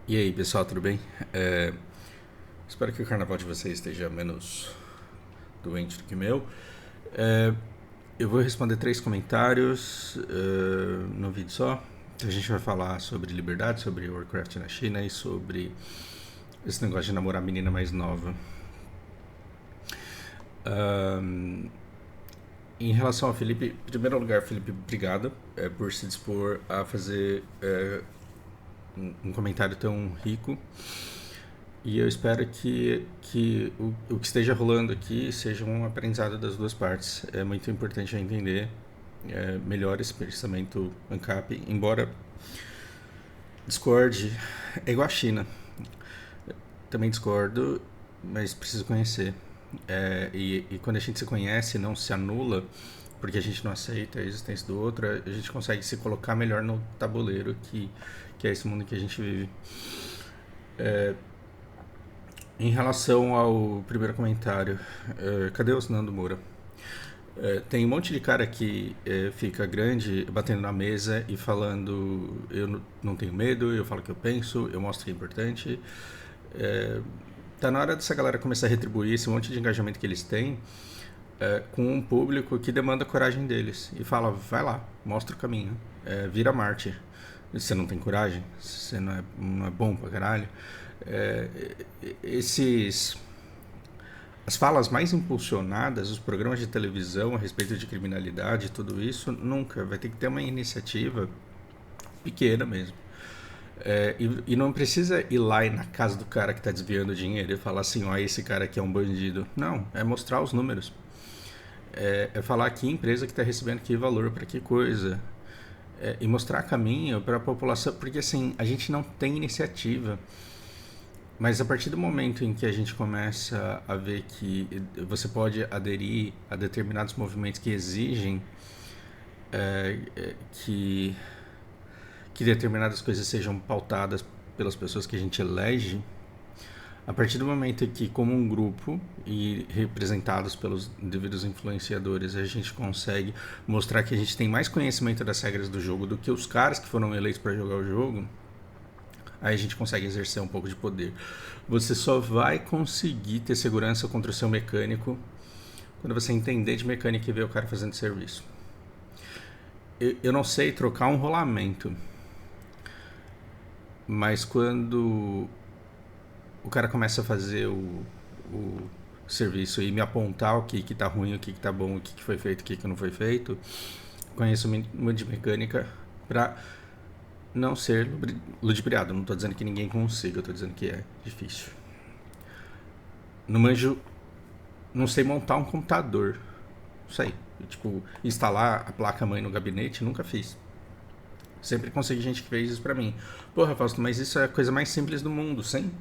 E aí, pessoal, tudo bem? Espero que o carnaval de vocês esteja menos doente do que o meu. É, eu vou responder 3 comentários no vídeo só. A gente vai falar sobre liberdade, sobre Warcraft na China e sobre esse negócio de namorar a menina mais nova. Em relação ao Felipe, em primeiro lugar, Felipe, obrigado por se dispor a fazer um comentário tão rico. E eu espero que o que esteja rolando aqui seja um aprendizado das duas partes. É muito importante entender melhor esse pensamento ANCAP, embora discorde, é igual a China. Também discordo, mas preciso conhecer. E quando a gente se conhece, não se anula, porque a gente não aceita a existência do outro, a gente consegue se colocar melhor no tabuleiro que é esse mundo que a gente vive. Em relação ao primeiro comentário, cadê os Nando Moura? Tem um monte de cara que fica grande batendo na mesa e falando eu não tenho medo, eu falo o que eu penso, eu mostro que é importante. Tá na hora dessa galera começar a retribuir esse monte de engajamento que eles têm com um público que demanda a coragem deles e fala, vai lá, mostra o caminho, vira mártir. Você não tem coragem? Você não é bom pra caralho? É, esses as falas mais impulsionadas, os programas de televisão a respeito de criminalidade, tudo isso, nunca. Vai ter que ter uma iniciativa pequena mesmo. E não precisa ir lá na casa do cara que está desviando dinheiro e falar assim, ó, esse cara aqui é um bandido. Não, é mostrar os números. É falar que empresa que está recebendo que valor para que coisa. E mostrar caminho para a população, porque assim, a gente não tem iniciativa. Mas a partir do momento em que a gente começa a ver que você pode aderir a determinados movimentos que exigem é, é, que, que determinadas coisas sejam pautadas pelas pessoas que a gente elege, a partir do momento em que, como um grupo e representados pelos devidos influenciadores, a gente consegue mostrar que a gente tem mais conhecimento das regras do jogo do que os caras que foram eleitos para jogar o jogo, aí a gente consegue exercer um pouco de poder. Você só vai conseguir ter segurança contra o seu mecânico quando você entender de mecânica e ver o cara fazendo serviço. Eu não sei trocar um rolamento, mas quando o cara começa a fazer o serviço e me apontar o que tá ruim, o que tá bom, o que foi feito, o que não foi feito, conheço muito de mecânica pra não ser ludibriado. Não tô dizendo que ninguém consiga, eu tô dizendo que é difícil. Não manjo, não sei montar um computador. Não sei. Tipo, instalar a placa-mãe no gabinete, nunca fiz. Sempre consegui gente que fez isso pra mim. Porra, Fausto, mas isso é a coisa mais simples do mundo, sem.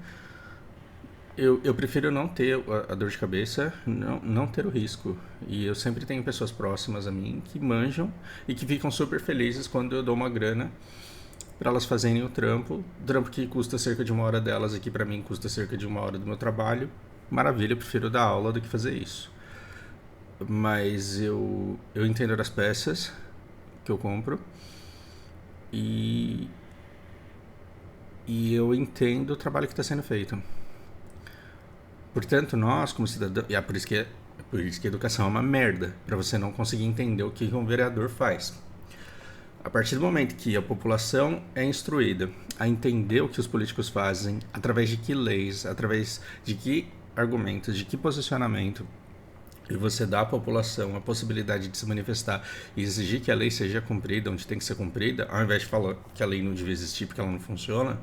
Eu prefiro não ter a dor de cabeça, não ter o risco. E eu sempre tenho pessoas próximas a mim que manjam e que ficam super felizes quando eu dou uma grana para elas fazerem o trampo que custa cerca de 1 hora delas e que para mim custa cerca de 1 hora do meu trabalho. Maravilha, eu prefiro dar aula do que fazer isso. Mas eu entendo das peças que eu compro e, e eu entendo o trabalho que está sendo feito. Portanto, nós, como cidadãos. E é por isso que a educação é uma merda, para você não conseguir entender o que um vereador faz. A partir do momento que a população é instruída a entender o que os políticos fazem, através de que leis, através de que argumentos, de que posicionamento, e você dá à população a possibilidade de se manifestar e exigir que a lei seja cumprida onde tem que ser cumprida, ao invés de falar que a lei não devia existir porque ela não funciona,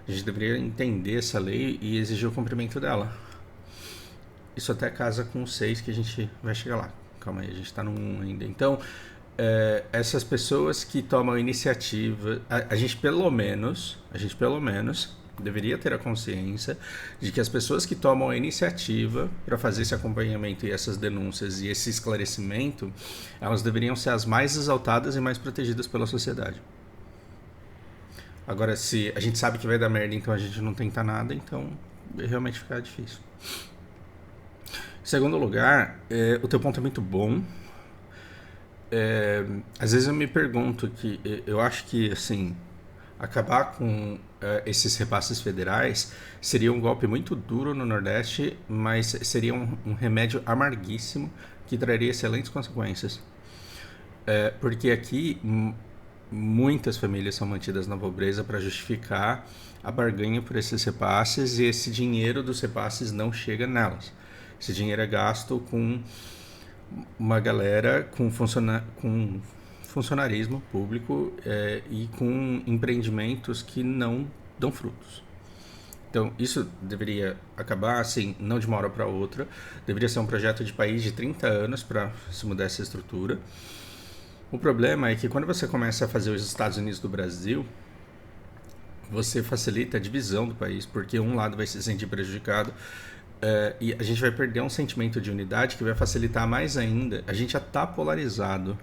a gente deveria entender essa lei e exigir o cumprimento dela. Isso até casa com o 6 que a gente vai chegar lá. Calma aí, a gente está no 1 ainda. Então, essas pessoas que tomam iniciativa, a gente pelo menos deveria ter a consciência de que as pessoas que tomam a iniciativa para fazer esse acompanhamento e essas denúncias e esse esclarecimento, elas deveriam ser as mais exaltadas e mais protegidas pela sociedade. Agora, se a gente sabe que vai dar merda, então a gente não tenta nada, então realmente fica difícil. Em segundo lugar, o teu ponto é muito bom. Às vezes eu me pergunto que eu acho que assim acabar com esses repasses federais seria um golpe muito duro no Nordeste, mas seria um remédio amarguíssimo que traria excelentes consequências. Porque aqui muitas famílias são mantidas na pobreza para justificar a barganha por esses repasses, e esse dinheiro dos repasses não chega nelas. Esse dinheiro é gasto com uma galera com funcionarismo público e com empreendimentos que não dão frutos. Então, isso deveria acabar, assim, não de uma hora para outra. Deveria ser um projeto de país de 30 anos para se mudar essa estrutura. O problema é que quando você começa a fazer os Estados Unidos do Brasil, você facilita a divisão do país, porque um lado vai se sentir prejudicado e a gente vai perder um sentimento de unidade que vai facilitar mais ainda. A gente já está polarizado.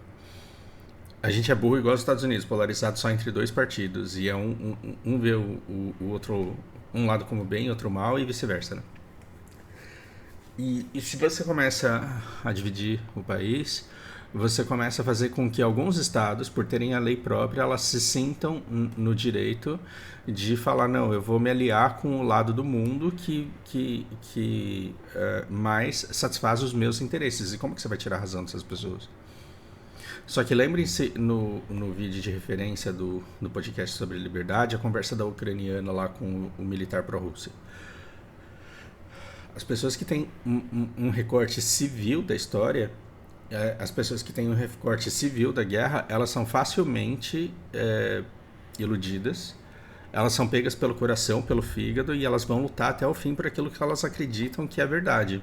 A gente é burro igual os Estados Unidos, polarizado só entre dois partidos. E é um vê o outro, um lado como bem e outro mal, e vice-versa, né? E se você começa a dividir o país, você começa a fazer com que alguns estados, por terem a lei própria, elas se sintam no direito de falar, não, eu vou me aliar com o lado do mundo que mais satisfaz os meus interesses. E como que você vai tirar a razão dessas pessoas? Só que lembrem-se no vídeo de referência do podcast sobre liberdade, a conversa da ucraniana lá com o militar pró-Rússia. As pessoas que têm um recorte civil da história, as pessoas que têm um recorte civil da guerra, elas são facilmente iludidas, elas são pegas pelo coração, pelo fígado, e elas vão lutar até o fim por aquilo que elas acreditam que é verdade.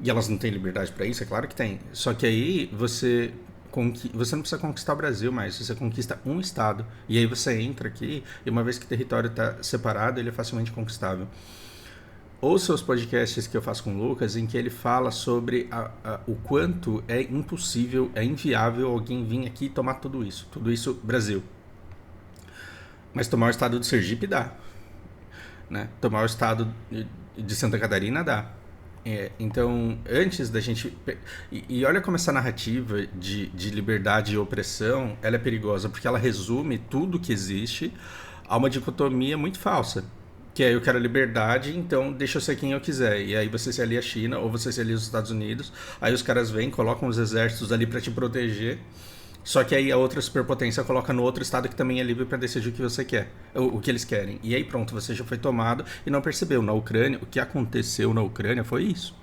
E elas não têm liberdade para isso? É claro que tem. Só que aí você não precisa conquistar o Brasil mais, você conquista um estado. E aí você entra aqui, e uma vez que o território está separado, ele é facilmente conquistável. Ouça os podcasts que eu faço com o Lucas, em que ele fala sobre o quanto é impossível, é inviável alguém vir aqui e tomar tudo isso Brasil. Mas tomar o estado do Sergipe dá, né? Tomar o estado de Santa Catarina dá. Então, antes da gente... E olha como essa narrativa de liberdade e opressão, ela é perigosa, porque ela resume tudo que existe a uma dicotomia muito falsa. Que é, eu quero liberdade, então deixa eu ser quem eu quiser. E aí você se alia à China, ou você se alia aos Estados Unidos, aí os caras vêm, colocam os exércitos ali para te proteger, só que aí a outra superpotência coloca no outro estado que também é livre para decidir o que você quer, o que eles querem. E aí pronto, você já foi tomado e não percebeu. Na Ucrânia, o que aconteceu na Ucrânia foi isso.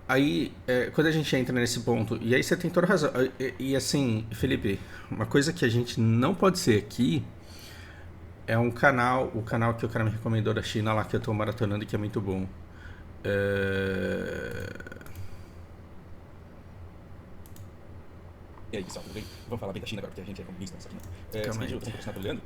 Aí, quando a gente entra nesse ponto, e aí você tem toda razão, e assim, Felipe, uma coisa que a gente não pode ser aqui é o canal que o cara me recomendou da China lá, que eu tô maratonando, que é muito bom. E aí, pessoal, tudo bem? Vamos falar bem da China agora, porque a gente é comunista nessa aqui, né? Esse vídeo eu tô sendo patrocinado pelo Leandro.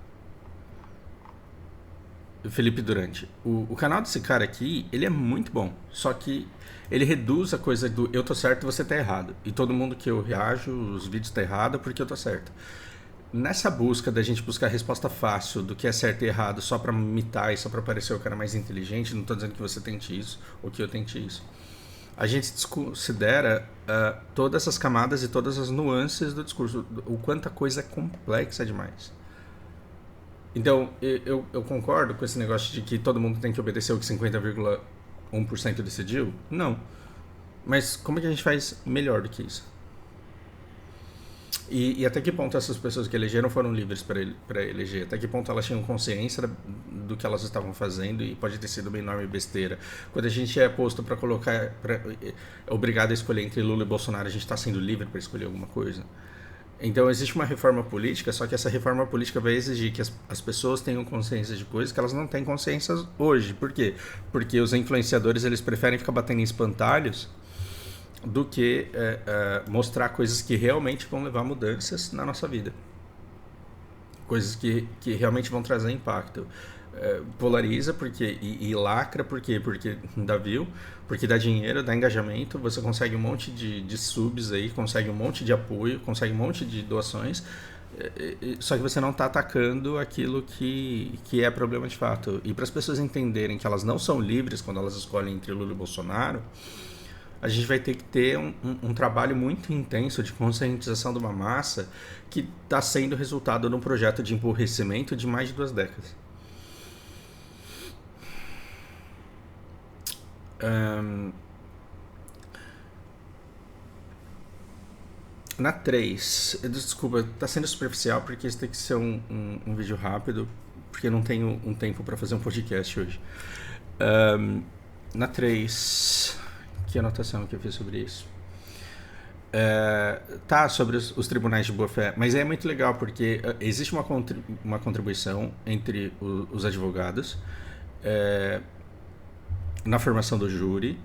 Felipe Durante. O canal desse cara aqui, ele é muito bom, só que ele reduz a coisa do eu tô certo e você tá errado. E todo mundo que eu reajo, os vídeos tá errado porque eu tô certo. Nessa busca da gente buscar a resposta fácil do que é certo e errado só pra imitar e só pra parecer o cara mais inteligente, não tô dizendo que você tente isso ou que eu tente isso. A gente desconsidera todas essas camadas e todas as nuances do discurso, o quanto a coisa é complexa demais. Então, eu concordo com esse negócio de que todo mundo tem que obedecer o que 50,1% decidiu? Não. Mas como é que a gente faz melhor do que isso? E até que ponto essas pessoas que elegeram foram livres para eleger? Até que ponto elas tinham consciência do que elas estavam fazendo, e pode ter sido uma enorme besteira? Quando a gente é posto para colocar, obrigado a escolher entre Lula e Bolsonaro, a gente está sendo livre para escolher alguma coisa? Então existe uma reforma política, só que essa reforma política vai exigir que as pessoas tenham consciência de coisas que elas não têm consciência hoje. Por quê? Porque os influenciadores, eles preferem ficar batendo em espantalhos do que mostrar coisas que realmente vão levar mudanças na nossa vida. Coisas que realmente vão trazer impacto. Polariza e lacra, por quê? Porque dá view, porque dá dinheiro, dá engajamento, você consegue um monte de subs aí, consegue um monte de apoio, consegue um monte de doações, só que você não está atacando aquilo que é problema de fato. E para as pessoas entenderem que elas não são livres quando elas escolhem entre Lula e Bolsonaro, a gente vai ter que ter um trabalho muito intenso de conscientização de uma massa que está sendo resultado de um projeto de empobrecimento de mais de 2 décadas. Na 3, desculpa, tá sendo superficial porque isso tem que ser um vídeo rápido, porque eu não tenho um tempo para fazer um podcast hoje. Na 3, que anotação que eu fiz sobre isso? Tá, sobre os tribunais de boa-fé, mas é muito legal porque existe uma contribuição entre os advogados na formação do júri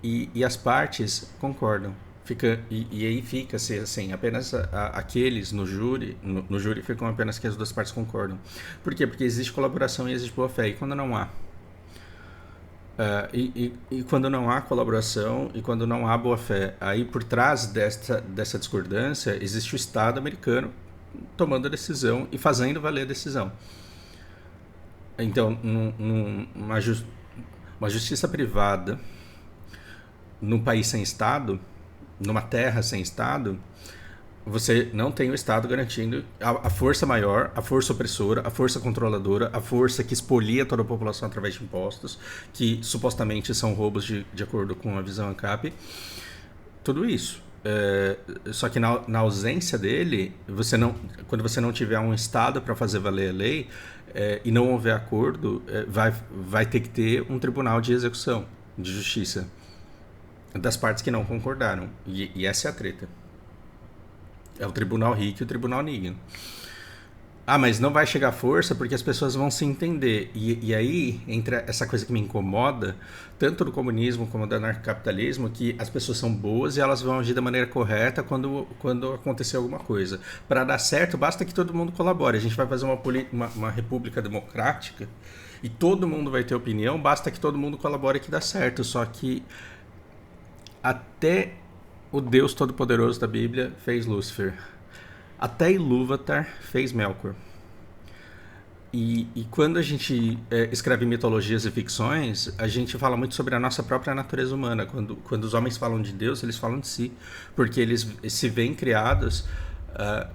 e as partes concordam. E aí fica-se assim, apenas aqueles no júri ficam apenas que as 2 partes concordam. Por quê? Porque existe colaboração e existe boa-fé. E quando não há? E quando não há colaboração e quando não há boa-fé, aí por trás dessa discordância existe o Estado americano tomando a decisão e fazendo valer a decisão. Então, uma justiça privada num país sem Estado, numa terra sem Estado, você não tem o Estado garantindo a força maior, a força opressora, a força controladora, a força que expolia toda a população através de impostos, que supostamente são roubos de acordo com a visão ANCAP. Tudo isso. Só que na ausência dele, quando você não tiver um Estado para fazer valer a lei e não houver acordo, vai ter que ter um tribunal de execução, de justiça, das partes que não concordaram. E essa é a treta. É o tribunal Rick e o tribunal Negan. Mas não vai chegar força porque as pessoas vão se entender. E aí entra essa coisa que me incomoda, tanto do comunismo como do anarcocapitalismo, que as pessoas são boas e elas vão agir da maneira correta quando acontecer alguma coisa. Para dar certo, basta que todo mundo colabore. A gente vai fazer uma república democrática e todo mundo vai ter opinião, basta que todo mundo colabore que dá certo. Só que até o Deus Todo-Poderoso da Bíblia fez Lúcifer. Até Ilúvatar fez Melkor. E quando a gente escreve mitologias e ficções, a gente fala muito sobre a nossa própria natureza humana. Quando os homens falam de Deus, eles falam de si. Porque eles se veem criados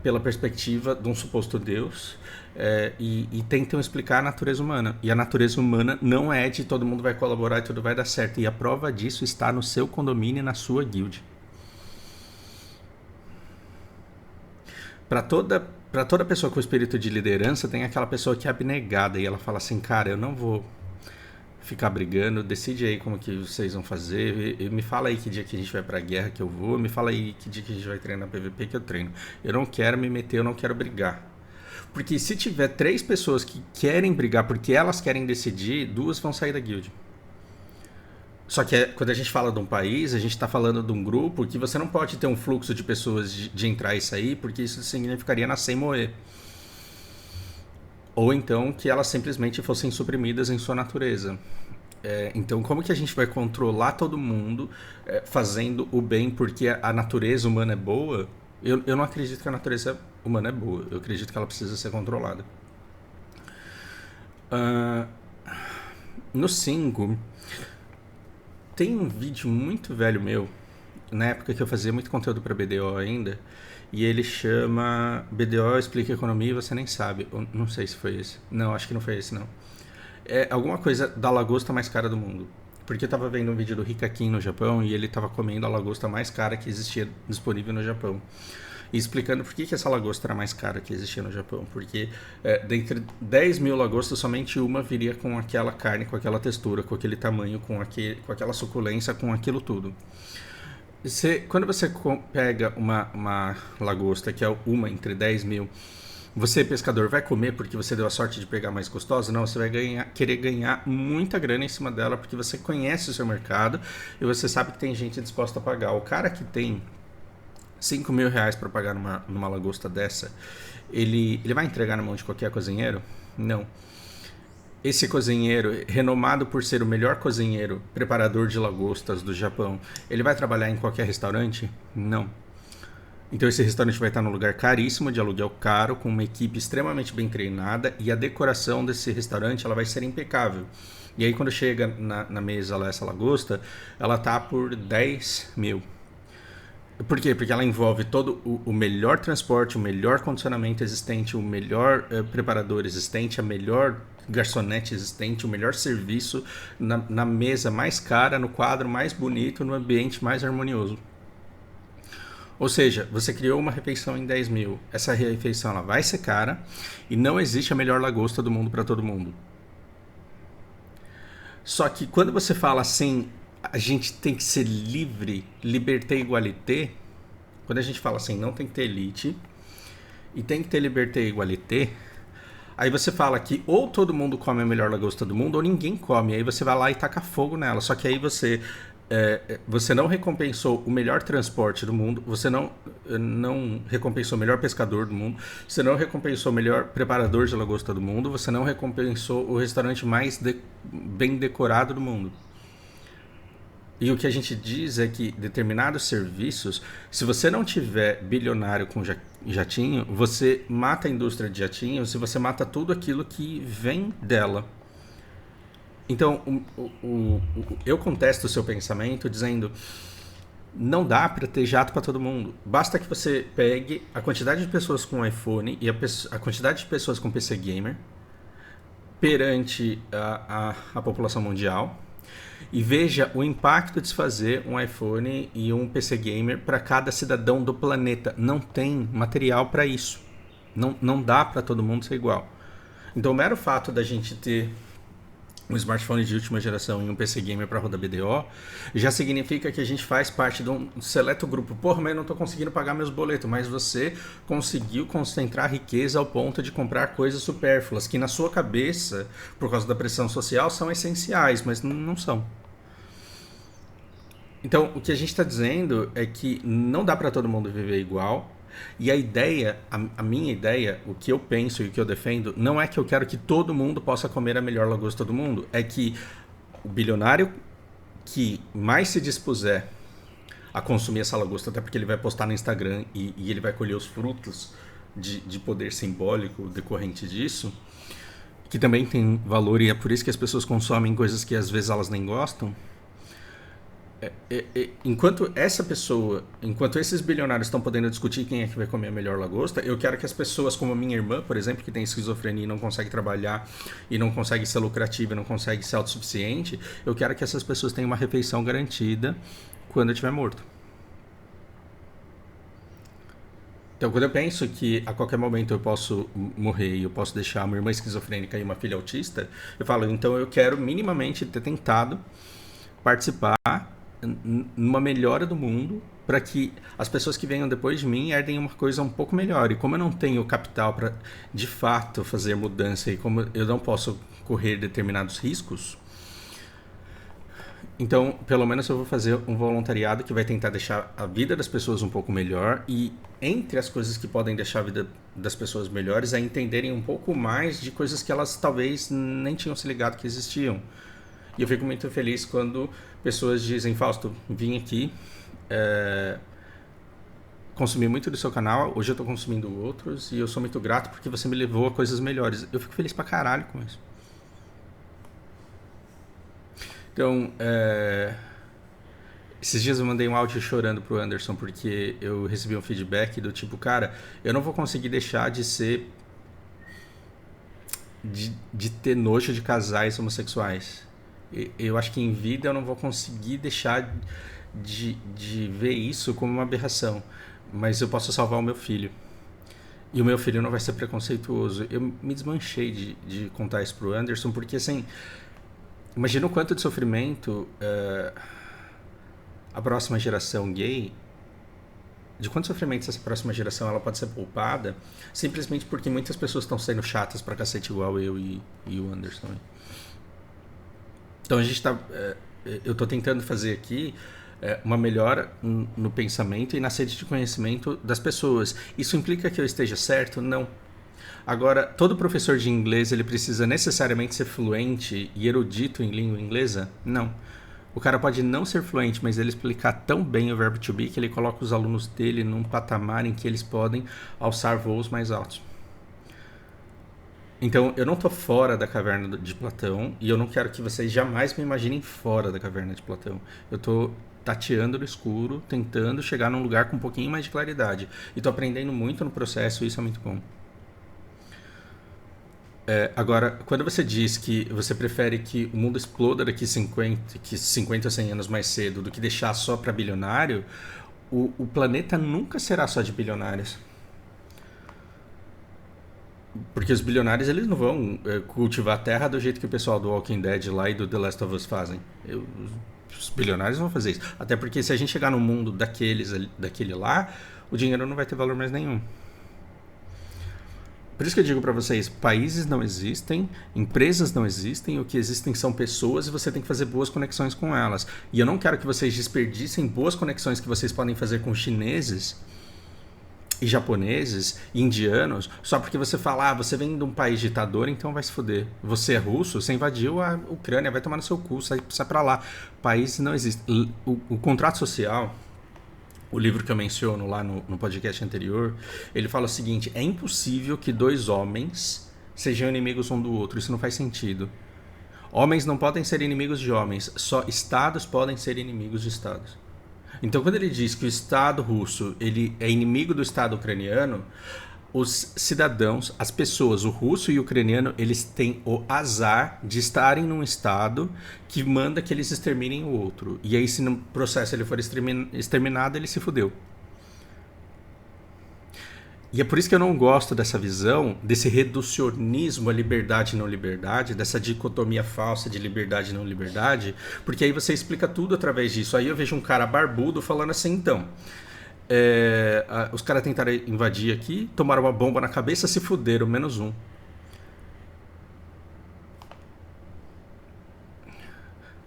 pela perspectiva de um suposto Deus e tentam explicar a natureza humana. E a natureza humana não é de todo mundo vai colaborar e tudo vai dar certo. E a prova disso está no seu condomínio e na sua guild. Para toda pessoa com espírito de liderança, tem aquela pessoa que é abnegada e ela fala assim, cara, eu não vou ficar brigando, decide aí como que vocês vão fazer, me fala aí que dia que a gente vai pra guerra que eu vou, me fala aí que dia que a gente vai treinar PVP que eu treino. Eu não quero me meter, eu não quero brigar. Porque se tiver 3 pessoas que querem brigar porque elas querem decidir, 2 vão sair da guild. Só que quando a gente fala de um país, a gente está falando de um grupo que você não pode ter um fluxo de pessoas de entrar e sair, porque isso significaria nascer e morrer. Ou então que elas simplesmente fossem suprimidas em sua natureza. Então como que a gente vai controlar todo mundo fazendo o bem porque a natureza humana é boa? Eu não acredito que a natureza humana é boa. Eu acredito que ela precisa ser controlada. No 5... tem um vídeo muito velho meu, na época que eu fazia muito conteúdo para BDO ainda, e ele chama BDO Explica Economia e Você Nem Sabe. Eu não sei se foi esse. Não, acho que não foi esse, não. É alguma coisa da lagosta mais cara do mundo. Porque eu tava vendo um vídeo do Hikakin no Japão e ele tava comendo a lagosta mais cara que existia disponível no Japão. E explicando por que essa lagosta era mais cara que existia no Japão. Porque dentre 10 mil lagostas, somente uma viria com aquela carne, com aquela textura, com aquele tamanho, com aquela suculência, com aquilo tudo. Quando você pega uma lagosta, que é uma entre 10 mil, você, pescador, vai comer porque você deu a sorte de pegar mais gostosa? Não, você vai querer ganhar muita grana em cima dela porque você conhece o seu mercado e você sabe que tem gente disposta a pagar. O cara que tem 5 mil reais para pagar numa lagosta dessa, ele vai entregar na mão de qualquer cozinheiro? Não. Esse cozinheiro, renomado por ser o melhor cozinheiro, preparador de lagostas do Japão, ele vai trabalhar em qualquer restaurante? Não. Então esse restaurante vai estar num lugar caríssimo, de aluguel caro, com uma equipe extremamente bem treinada, e a decoração desse restaurante ela vai ser impecável. E aí quando chega na mesa lá, essa lagosta, ela tá por 10 mil. Por quê? Porque ela envolve todo o melhor transporte, o melhor condicionamento existente, o melhor preparador existente, a melhor garçonete existente, o melhor serviço na mesa mais cara, no quadro mais bonito, no ambiente mais harmonioso. Ou seja, você criou uma refeição em 10 mil. Essa refeição ela vai ser cara e não existe a melhor lagosta do mundo para todo mundo. Só que quando você fala assim, a gente tem que ser livre, liberté, égalité, quando a gente fala assim, não tem que ter elite e tem que ter liberté e égalité, aí você fala que ou todo mundo come a melhor lagosta do mundo ou ninguém come. Aí você vai lá e taca fogo nela. Só que aí você não recompensou o melhor transporte do mundo, você não recompensou o melhor pescador do mundo, você não recompensou o melhor preparador de lagosta do mundo, você não recompensou o restaurante mais bem decorado do mundo. E o que a gente diz é que determinados serviços, se você não tiver bilionário com jatinho, você mata a indústria de jatinhos e você mata tudo aquilo que vem dela. Então, eu contesto o seu pensamento dizendo, não dá para ter jato para todo mundo. Basta que você pegue a quantidade de pessoas com iPhone e a quantidade de pessoas com PC Gamer perante a população mundial e veja o impacto de se fazer um iPhone e um PC Gamer para cada cidadão do planeta. Não tem material para isso. Não dá para todo mundo ser igual. Então, o mero fato da gente ter um smartphone de última geração e um PC Gamer para rodar BDO, já significa que a gente faz parte de um seleto grupo. Porra, mas eu não estou conseguindo pagar meus boletos, mas você conseguiu concentrar riqueza ao ponto de comprar coisas supérfluas, que na sua cabeça, por causa da pressão social, são essenciais, mas não são. Então, o que a gente está dizendo é que não dá para todo mundo viver igual. E a ideia, a minha ideia, o que eu penso e o que eu defendo, não é que eu quero que todo mundo possa comer a melhor lagosta do mundo. É que o bilionário que mais se dispuser a consumir essa lagosta, até porque ele vai postar no Instagram e ele vai colher os frutos de poder simbólico decorrente disso, que também tem valor e é por isso que as pessoas consomem coisas que às vezes elas nem gostam. Enquanto esses bilionários estão podendo discutir quem é que vai comer a melhor lagosta, eu quero que as pessoas como a minha irmã, por exemplo, que tem esquizofrenia e não consegue trabalhar e não consegue ser lucrativa e não consegue ser autossuficiente, eu quero que essas pessoas tenham uma refeição garantida quando eu estiver morto. Então, quando eu penso que a qualquer momento eu posso morrer e eu posso deixar uma irmã esquizofrênica e uma filha autista, eu falo, então eu quero minimamente ter tentado participar numa melhora do mundo para que as pessoas que venham depois de mim herdem uma coisa um pouco melhor. E como eu não tenho capital para, de fato, fazer mudança e como eu não posso correr determinados riscos, então, pelo menos eu vou fazer um voluntariado que vai tentar deixar a vida das pessoas um pouco melhor e entre as coisas que podem deixar a vida das pessoas melhores é entenderem um pouco mais de coisas que elas talvez nem tinham se ligado que existiam. E eu fico muito feliz quando pessoas dizem, Fausto, vim aqui, consumi muito do seu canal, hoje eu estou consumindo outros e eu sou muito grato porque você me levou a coisas melhores. Eu fico feliz pra caralho com isso. Então, esses dias eu mandei um áudio chorando pro Anderson porque eu recebi um feedback do tipo, cara, eu não vou conseguir deixar de ser... de ter nojo de casais homossexuais. Eu acho que em vida eu não vou conseguir deixar de ver isso como uma aberração. Mas eu posso salvar o meu filho. E o meu filho não vai ser preconceituoso. Eu me desmanchei de contar isso pro Anderson, porque assim... Imagina o quanto de sofrimento a próxima geração gay... De quanto sofrimento essa próxima geração ela pode ser poupada simplesmente porque muitas pessoas estão sendo chatas pra cacete igual eu e o Anderson. Então a gente tá... eu estou tentando fazer aqui uma melhora no pensamento e na sede de conhecimento das pessoas. Isso implica que eu esteja certo? Não. Agora, todo professor de inglês ele precisa necessariamente ser fluente e erudito em língua inglesa? Não. O cara pode não ser fluente, mas ele explicar tão bem o verbo to be que ele coloca os alunos dele num patamar em que eles podem alçar voos mais altos. Então, eu não tô fora da caverna de Platão e eu não quero que vocês jamais me imaginem fora da caverna de Platão. Eu tô tateando no escuro, tentando chegar num lugar com um pouquinho mais de claridade. E tô aprendendo muito no processo e isso é muito bom. Agora, quando você diz que você prefere que o mundo exploda daqui 50 ou 100 anos mais cedo do que deixar só para bilionário, o planeta nunca será só de bilionários. Porque os bilionários eles não vão cultivar a terra do jeito que o pessoal do Walking Dead lá e do The Last of Us fazem. Os bilionários vão fazer isso. Até porque se a gente chegar no mundo daquele lá, o dinheiro não vai ter valor mais nenhum. Por isso que eu digo para vocês, países não existem, empresas não existem, o que existem são pessoas e você tem que fazer boas conexões com elas. E eu não quero que vocês desperdicem boas conexões que vocês podem fazer com chineses e japoneses e indianos só porque você fala, você vem de um país ditador, então vai se fuder. Você é russo, você invadiu a Ucrânia, vai tomar no seu cu, sai pra lá. Países não existem. O contrato social... O livro que eu menciono lá no podcast anterior, ele fala o seguinte, é impossível que dois homens sejam inimigos um do outro, isso não faz sentido. Homens não podem ser inimigos de homens, só estados podem ser inimigos de estados. Então quando ele diz que o estado russo ele é inimigo do estado ucraniano, os cidadãos, as pessoas, o russo e o ucraniano, eles têm o azar de estarem num estado que manda que eles exterminem o outro. E aí, se no processo ele for exterminado, ele se fudeu. E é por isso que eu não gosto dessa visão, desse reducionismo à liberdade e não liberdade, dessa dicotomia falsa de liberdade e não liberdade, porque aí você explica tudo através disso. Aí eu vejo um cara barbudo falando assim, então... os caras tentaram invadir aqui, tomaram uma bomba na cabeça, se fuderam, -1.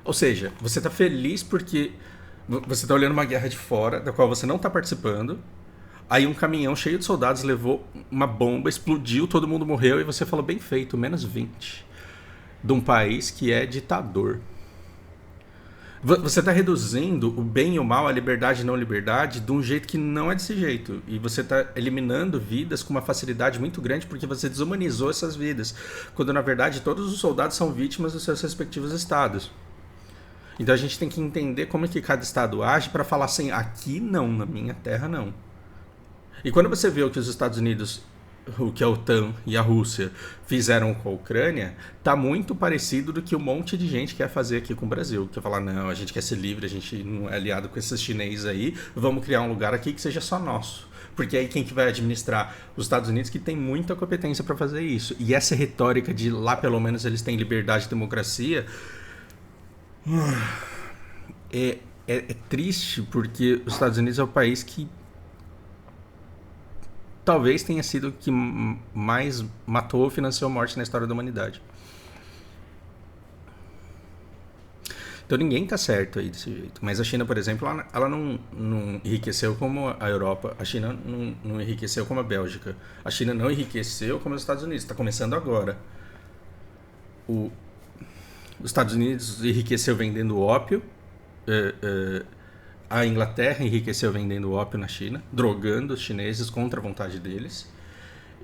Ou seja, você tá feliz porque você tá olhando uma guerra de fora, da qual você não tá participando, aí um caminhão cheio de soldados levou uma bomba, explodiu, todo mundo morreu, e você falou, bem feito, -20, de um país que é ditador. Você está reduzindo o bem e o mal, a liberdade e não liberdade, de um jeito que não é desse jeito. E você está eliminando vidas com uma facilidade muito grande porque você desumanizou essas vidas. Quando, na verdade, todos os soldados são vítimas dos seus respectivos estados. Então a gente tem que entender como é que cada estado age para falar assim, aqui não, na minha terra não. E quando você vê o que os Estados Unidos... o que a OTAN e a Rússia fizeram com a Ucrânia, tá muito parecido do que um monte de gente quer fazer aqui com o Brasil. Quer falar, não, a gente quer ser livre, a gente não é aliado com esses chineses aí, vamos criar um lugar aqui que seja só nosso. Porque aí quem que vai administrar? Os Estados Unidos, que tem muita competência para fazer isso. E essa retórica de lá pelo menos eles têm liberdade e democracia é triste, porque os Estados Unidos é o país que talvez tenha sido o que mais matou ou financiou morte na história da humanidade. Então ninguém tá certo aí desse jeito. Mas a China, por exemplo, ela não enriqueceu como a Europa. A China não enriqueceu como a Bélgica. A China não enriqueceu como os Estados Unidos. Está começando agora. Os Estados Unidos enriqueceu vendendo ópio. A Inglaterra enriqueceu vendendo ópio na China, drogando os chineses contra a vontade deles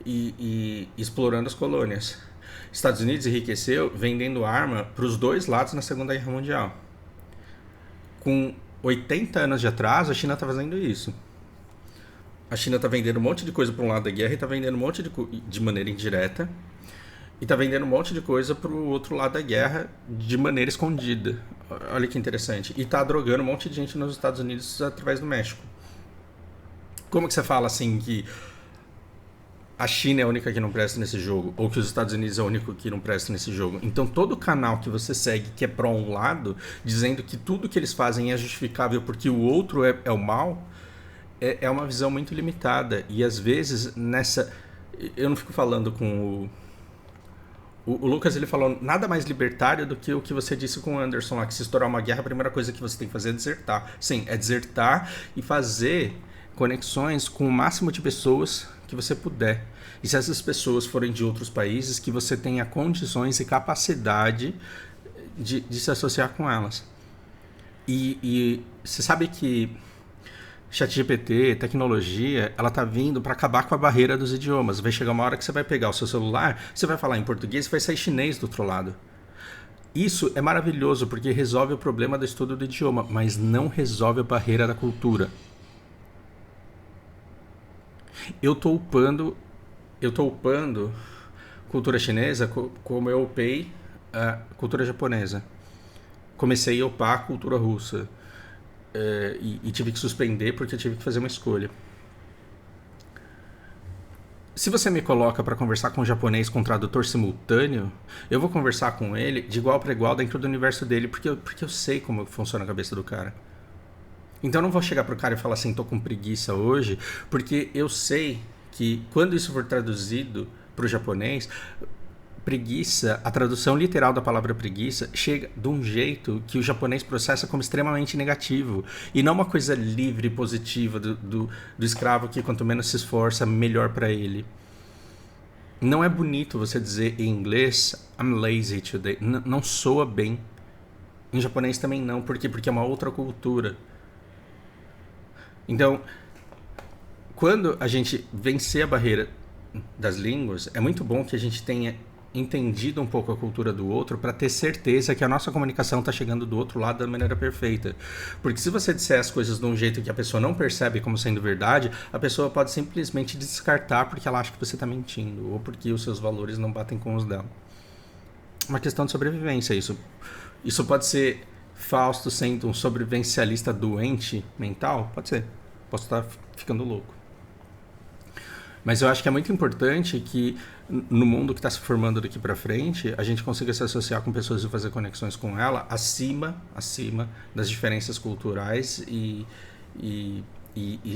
e explorando as colônias. Estados Unidos enriqueceu vendendo arma para os dois lados na Segunda Guerra Mundial. Com 80 anos de atraso, a China está fazendo isso. A China está vendendo um monte de coisa para um lado da guerra e está vendendo um monte de maneira indireta. E está vendendo um monte de coisa para o outro lado da guerra de maneira escondida. Olha que interessante. E está drogando um monte de gente nos Estados Unidos através do México. Como que você fala assim que a China é a única que não presta nesse jogo? Ou que os Estados Unidos é o único que não presta nesse jogo? Então todo canal que você segue que é pró um lado, dizendo que tudo que eles fazem é justificável porque o outro é o mal, é uma visão muito limitada. E às vezes nessa... Eu não fico falando com o Lucas, ele falou nada mais libertário do que o que você disse com o Anderson lá, que se estourar uma guerra, a primeira coisa que você tem que fazer é desertar. Sim, é desertar e fazer conexões com o máximo de pessoas que você puder. E se essas pessoas forem de outros países, que você tenha condições e capacidade de se associar com elas. E você sabe que ChatGPT, tecnologia, ela tá vindo para acabar com a barreira dos idiomas. Vai chegar uma hora que você vai pegar o seu celular, você vai falar em português e vai sair chinês do outro lado. Isso é maravilhoso porque resolve o problema do estudo do idioma, mas não resolve a barreira da cultura. Eu tô upando cultura chinesa como eu upei a cultura japonesa. Comecei a upar a cultura russa. E tive que suspender porque eu tive que fazer uma escolha. Se você me coloca para conversar com um japonês com um tradutor simultâneo, eu vou conversar com ele de igual para igual dentro do universo dele, porque eu sei como funciona a cabeça do cara. Então eu não vou chegar pro cara e falar assim, tô com preguiça hoje, porque eu sei que quando isso for traduzido pro japonês, preguiça, a tradução literal da palavra preguiça, chega de um jeito que o japonês processa como extremamente negativo. E não uma coisa livre e positiva do escravo que quanto menos se esforça, melhor para ele. Não é bonito você dizer em inglês, I'm lazy today. Não soa bem. Em japonês também não. Por quê? Porque é uma outra cultura. Então, quando a gente vencer a barreira das línguas, é muito bom que a gente tenha entendido um pouco a cultura do outro para ter certeza que a nossa comunicação está chegando do outro lado da maneira perfeita. Porque se você disser as coisas de um jeito que a pessoa não percebe como sendo verdade, a pessoa pode simplesmente descartar porque ela acha que você está mentindo ou porque os seus valores não batem com os dela. Uma questão de sobrevivência isso. Isso pode ser Fausto sendo um sobrevivencialista doente mental? Pode ser. Posso estar ficando louco. Mas eu acho que é muito importante que no mundo que está se formando daqui para frente, a gente consiga se associar com pessoas e fazer conexões com ela acima das diferenças culturais e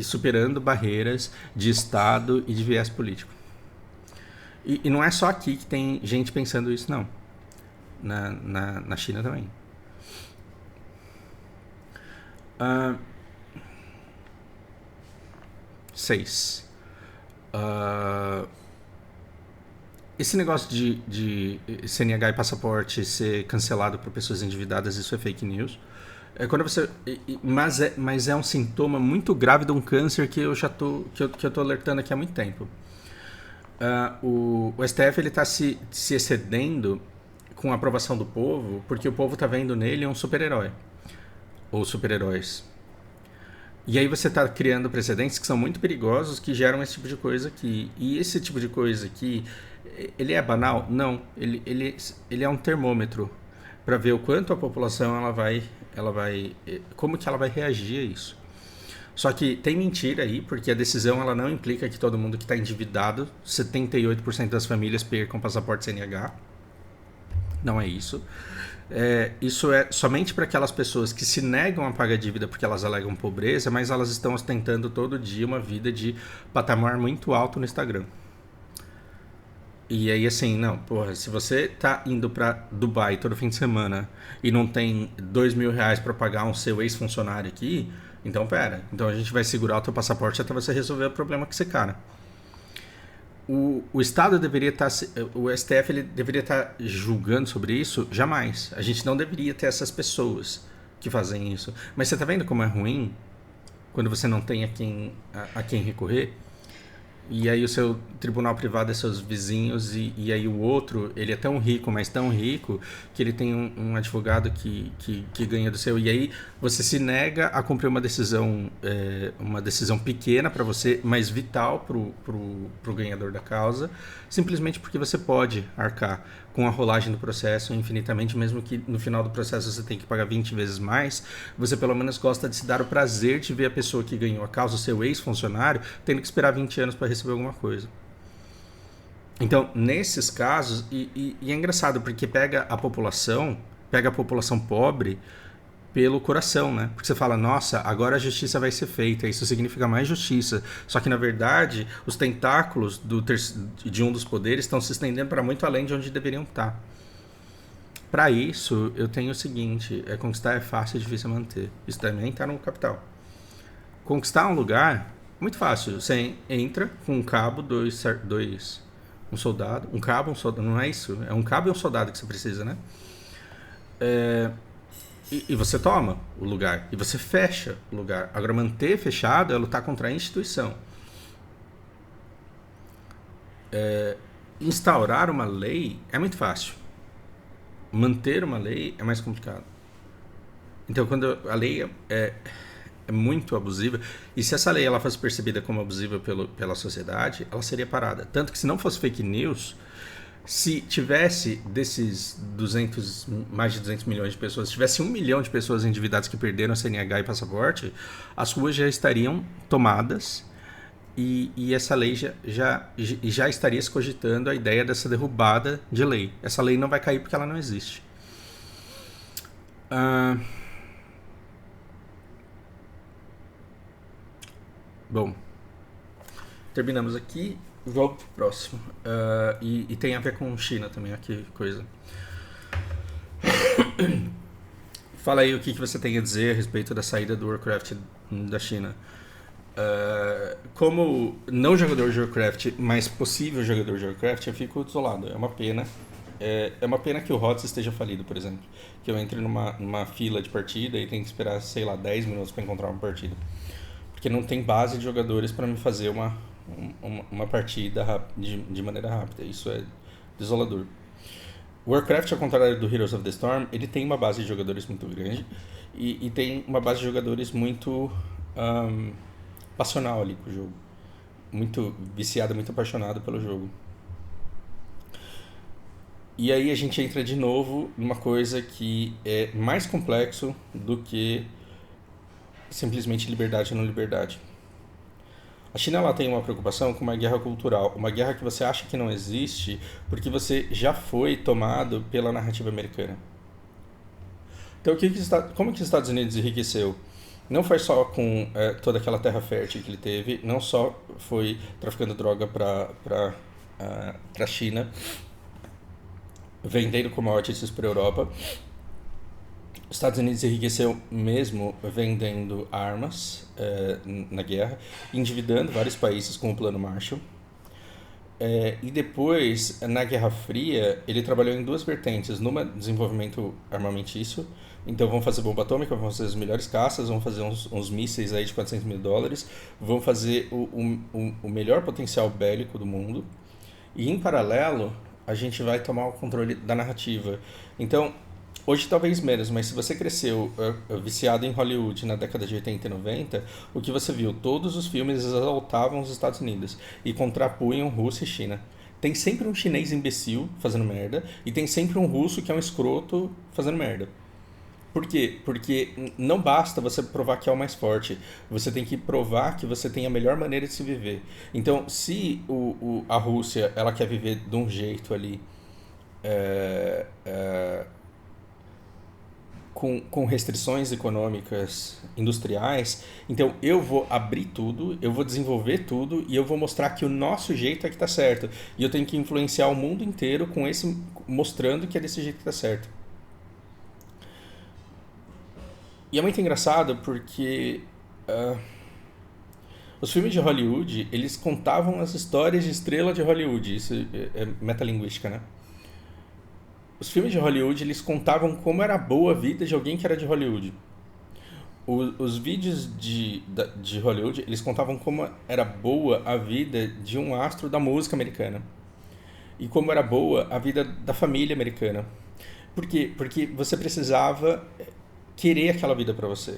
superando barreiras de Estado e de viés político. E não é só aqui que tem gente pensando isso, não. Na China também. 6. Esse negócio de CNH e passaporte ser cancelado por pessoas endividadas, isso é fake news. Quando você, mas é um sintoma muito grave de um câncer que eu tô alertando aqui há muito tempo. O STF ele está se excedendo com a aprovação do povo, porque o povo está vendo nele um super-herói ou super-heróis. E aí você está criando precedentes que são muito perigosos, que geram esse tipo de coisa aqui. E esse tipo de coisa aqui, ele é banal? Não. Ele é um termômetro para ver o quanto a população como que ela vai reagir a isso. Só que tem mentira aí, porque a decisão ela não implica que todo mundo que está endividado, 78% das famílias percam passaporte CNH. Não é isso. Isso é somente para aquelas pessoas que se negam a pagar dívida porque elas alegam pobreza, mas elas estão ostentando todo dia uma vida de patamar muito alto no Instagram. E aí assim, não, porra, se você tá indo para Dubai todo fim de semana e não tem R$2.000 para pagar um seu ex-funcionário aqui, então pera, então a gente vai segurar o teu passaporte até você resolver o problema com esse cara. O Estado deveria estar, o STF ele deveria estar julgando sobre isso? Jamais. A gente não deveria ter essas pessoas que fazem isso. Mas você está vendo como é ruim quando você não tem a quem recorrer? E aí o seu tribunal privado é seus vizinhos e aí o outro, ele é tão rico, mas tão rico, que ele tem um advogado que ganha do seu. E aí você se nega a cumprir uma decisão pequena para você, mas vital pro ganhador da causa, simplesmente porque você pode arcar com a rolagem do processo infinitamente, mesmo que no final do processo você tenha que pagar 20 vezes mais, você pelo menos gosta de se dar o prazer de ver a pessoa que ganhou a causa, o seu ex-funcionário, tendo que esperar 20 anos para receber alguma coisa. Então, nesses casos, e é engraçado, porque pega a população pobre pelo coração, né? Porque você fala, nossa, agora a justiça vai ser feita, isso significa mais justiça. Só que, na verdade, os tentáculos de um dos poderes estão se estendendo para muito além de onde deveriam estar. Para isso, eu tenho o seguinte, conquistar é fácil e difícil manter. Isso também está no Capital. Conquistar um lugar, muito fácil. Você entra com um cabo, um soldado, não é isso? É um cabo e um soldado que você precisa, né? E você toma o lugar. E você fecha o lugar. Agora, manter fechado é lutar contra a instituição. Instaurar uma lei é muito fácil. Manter uma lei é mais complicado. Então, quando a lei é muito abusiva, e se essa lei ela fosse percebida como abusiva pela sociedade, ela seria parada. Tanto que se não fosse fake news, se tivesse desses mais de 200 milhões de pessoas, se tivesse 1 milhão de pessoas endividadas que perderam CNH e passaporte, as ruas já estariam tomadas e essa lei já estaria se cogitando a ideia dessa derrubada de lei. Essa lei não vai cair porque ela não existe. Bom, terminamos aqui. Vamos pro próximo. E tem a ver com China também, aqui, coisa. Fala aí o que você tem a dizer a respeito da saída do Warcraft da China. Como não jogador de Warcraft, mas possível jogador de Warcraft, eu fico desolado. É uma pena. É uma pena que o HOTS esteja falido, por exemplo. Que eu entre numa fila de partida e tenho que esperar, sei lá, 10 minutos para encontrar uma partida. Porque não tem base de jogadores para me fazer uma partida de maneira rápida. Isso é desolador. O Warcraft, ao contrário do Heroes of the Storm, ele tem uma base de jogadores muito grande e tem uma base de jogadores muito passional ali com o jogo. Muito viciado, muito apaixonado pelo jogo. E aí a gente entra de novo numa coisa que é mais complexo do que simplesmente liberdade ou não liberdade. A China ela tem uma preocupação com uma guerra cultural, uma guerra que você acha que não existe porque você já foi tomado pela narrativa americana. Então, como que os Estados Unidos enriqueceu? Não foi só com toda aquela terra fértil que ele teve, não só foi traficando droga para a China, vendendo commodities para a Europa. Os Estados Unidos enriqueceu mesmo vendendo armas na guerra, endividando vários países com o Plano Marshall. E depois, na Guerra Fria, ele trabalhou em duas vertentes. Numa, desenvolvimento armamentício. Então, vão fazer bomba atômica, vão fazer as melhores caças, vão fazer uns mísseis aí de $400 mil, vão fazer o melhor potencial bélico do mundo. E, em paralelo, a gente vai tomar o controle da narrativa. Então, hoje talvez menos, mas se você cresceu viciado em Hollywood na década de 80 e 90, o que você viu? Todos os filmes exaltavam os Estados Unidos e contrapunham Rússia e China. Tem sempre um chinês imbecil fazendo merda e tem sempre um russo que é um escroto fazendo merda. Por quê? Porque não basta você provar que é o mais forte. Você tem que provar que você tem a melhor maneira de se viver. Então, se a Rússia ela quer viver de um jeito ali com restrições econômicas industriais, então eu vou abrir tudo, eu vou desenvolver tudo e eu vou mostrar que o nosso jeito é que está certo. E eu tenho que influenciar o mundo inteiro mostrando que é desse jeito que está certo. E é muito engraçado porque os filmes de Hollywood, eles contavam as histórias de estrela de Hollywood. Isso é metalinguística, né? Os filmes de Hollywood, eles contavam como era boa a vida de alguém que era de Hollywood. Os vídeos de Hollywood, eles contavam como era boa a vida de um astro da música americana. E como era boa a vida da família americana. Por quê? Porque você precisava querer aquela vida para você.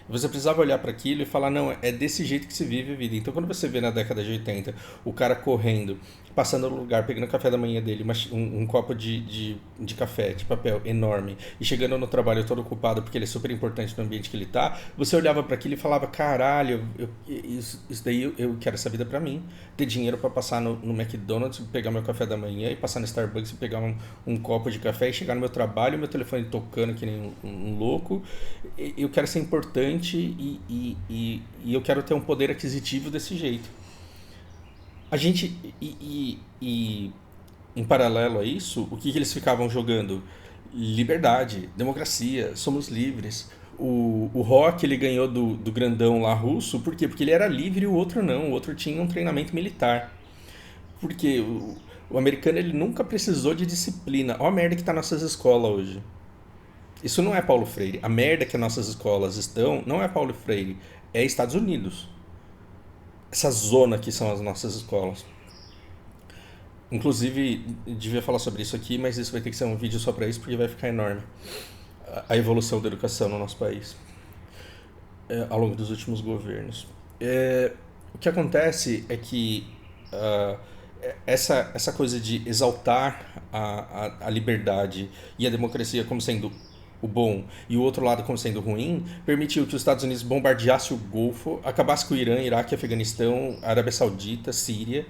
Você precisava olhar para aquilo e falar, não, é desse jeito que se vive a vida. Então, quando você vê na década de 80 o cara correndo, passando no lugar, pegando o café da manhã dele, um copo de café, de papel enorme, e chegando no trabalho todo ocupado porque ele é super importante no ambiente que ele tá, você olhava para aquilo e falava, caralho, isso daí eu quero essa vida para mim. Ter dinheiro para passar no McDonald's, pegar meu café da manhã e passar no Starbucks e pegar um copo de café e chegar no meu trabalho, meu telefone tocando que nem um louco. Eu quero ser importante e eu quero ter um poder aquisitivo desse jeito. A gente, em paralelo a isso, o que eles ficavam jogando? Liberdade, democracia, somos livres. O Rock ele ganhou do grandão lá russo, por quê? Porque ele era livre e o outro não, o outro tinha um treinamento militar. Porque o americano ele nunca precisou de disciplina. Olha a merda que tá nas nossas escolas hoje. Isso não é Paulo Freire. A merda que as nossas escolas estão não é Paulo Freire, é Estados Unidos. Essa zona que são as nossas escolas. Inclusive, devia falar sobre isso aqui, mas isso vai ter que ser um vídeo só para isso, porque vai ficar enorme. A evolução da educação no nosso país, ao longo dos últimos governos. O que acontece é que essa coisa de exaltar a liberdade e a democracia como sendo o bom e o outro lado como sendo ruim, permitiu que os Estados Unidos bombardeasse o Golfo, acabasse com o Irã, Iraque, Afeganistão, Arábia Saudita, Síria,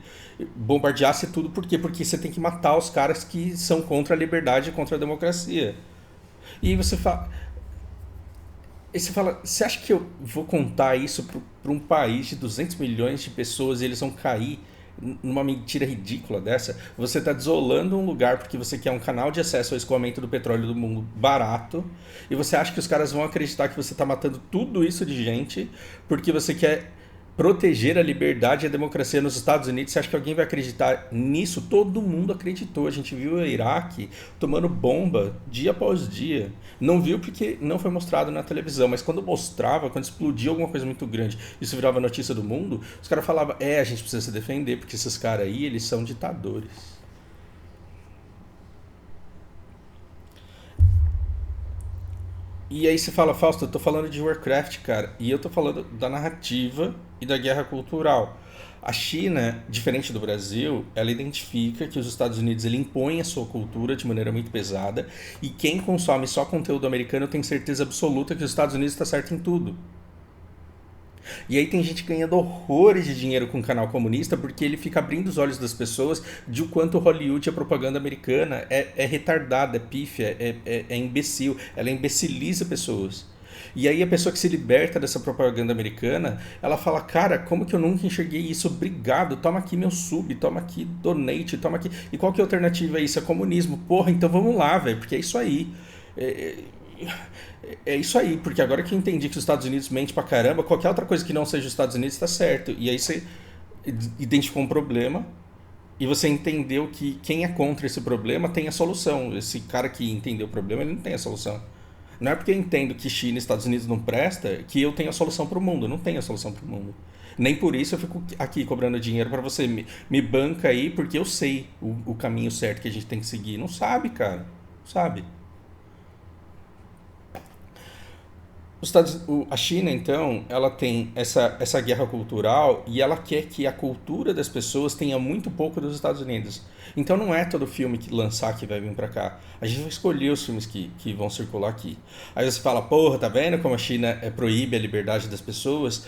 bombardeasse tudo. Por quê? Porque você tem que matar os caras que são contra a liberdade e contra a democracia. E você fala, você acha que eu vou contar isso para um país de 200 milhões de pessoas e eles vão cair numa mentira ridícula dessa? Você está desolando um lugar porque você quer um canal de acesso ao escoamento do petróleo do mundo barato e você acha que os caras vão acreditar que você está matando tudo isso de gente porque você quer proteger a liberdade e a democracia nos Estados Unidos. Você acha que alguém vai acreditar nisso? Todo mundo acreditou. A gente viu o Iraque tomando bomba dia após dia. Não viu porque não foi mostrado na televisão, mas quando mostrava, quando explodia alguma coisa muito grande, isso virava notícia do mundo, os caras falavam, a gente precisa se defender, porque esses caras aí, eles são ditadores. E aí você fala, Fausto, eu tô falando de Warcraft, cara, e eu tô falando da narrativa e da guerra cultural. A China, diferente do Brasil, ela identifica que os Estados Unidos ele impõe a sua cultura de maneira muito pesada e quem consome só conteúdo americano tem certeza absoluta que os Estados Unidos está certo em tudo. E aí tem gente ganhando horrores de dinheiro com o canal comunista porque ele fica abrindo os olhos das pessoas de o quanto Hollywood é propaganda americana, é retardada, é pífia, é imbecil, ela imbeciliza pessoas. E aí a pessoa que se liberta dessa propaganda americana, ela fala, cara, como que eu nunca enxerguei isso? Obrigado, toma aqui meu sub, toma aqui donate, toma aqui... E qual que é a alternativa a isso? É comunismo. Porra, então vamos lá, velho, porque é isso aí. É isso aí, porque agora que eu entendi que os Estados Unidos mente pra caramba, qualquer outra coisa que não seja os Estados Unidos tá certo. E aí você identificou um problema e você entendeu que quem é contra esse problema tem a solução. Esse cara que entendeu o problema, ele não tem a solução. Não é porque eu entendo que China e Estados Unidos não presta que eu tenho a solução pro mundo. Eu não tenho a solução pro mundo. Nem por isso eu fico aqui cobrando dinheiro pra você. Me banca aí porque eu sei o caminho certo que a gente tem que seguir. Não sabe, cara. Não sabe. A China, então, ela tem essa guerra cultural e ela quer que a cultura das pessoas tenha muito pouco dos Estados Unidos. Então não é todo filme que lançar que vai vir pra cá. A gente vai escolher os filmes que vão circular aqui. Aí você fala, porra, tá vendo como a China proíbe a liberdade das pessoas?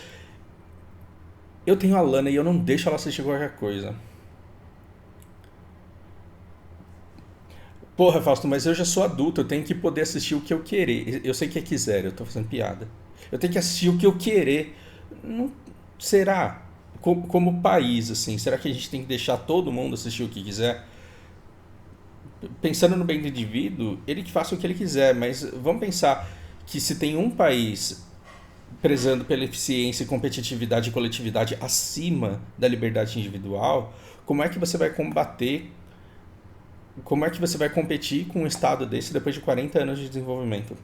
Eu tenho a Lana e eu não deixo ela assistir qualquer coisa. Porra, Fausto, mas eu já sou adulto, eu tenho que poder assistir o que eu querer. Eu sei que é quiser, eu tô fazendo piada. Eu tenho que assistir o que eu querer. Não, será? Como país, assim, será que a gente tem que deixar todo mundo assistir o que quiser? Pensando no bem do indivíduo, ele que faça o que ele quiser, mas vamos pensar que se tem um país prezando pela eficiência, competitividade e coletividade acima da liberdade individual, como é que você vai combater, como é que você vai competir com um estado desse depois de 40 anos de desenvolvimento?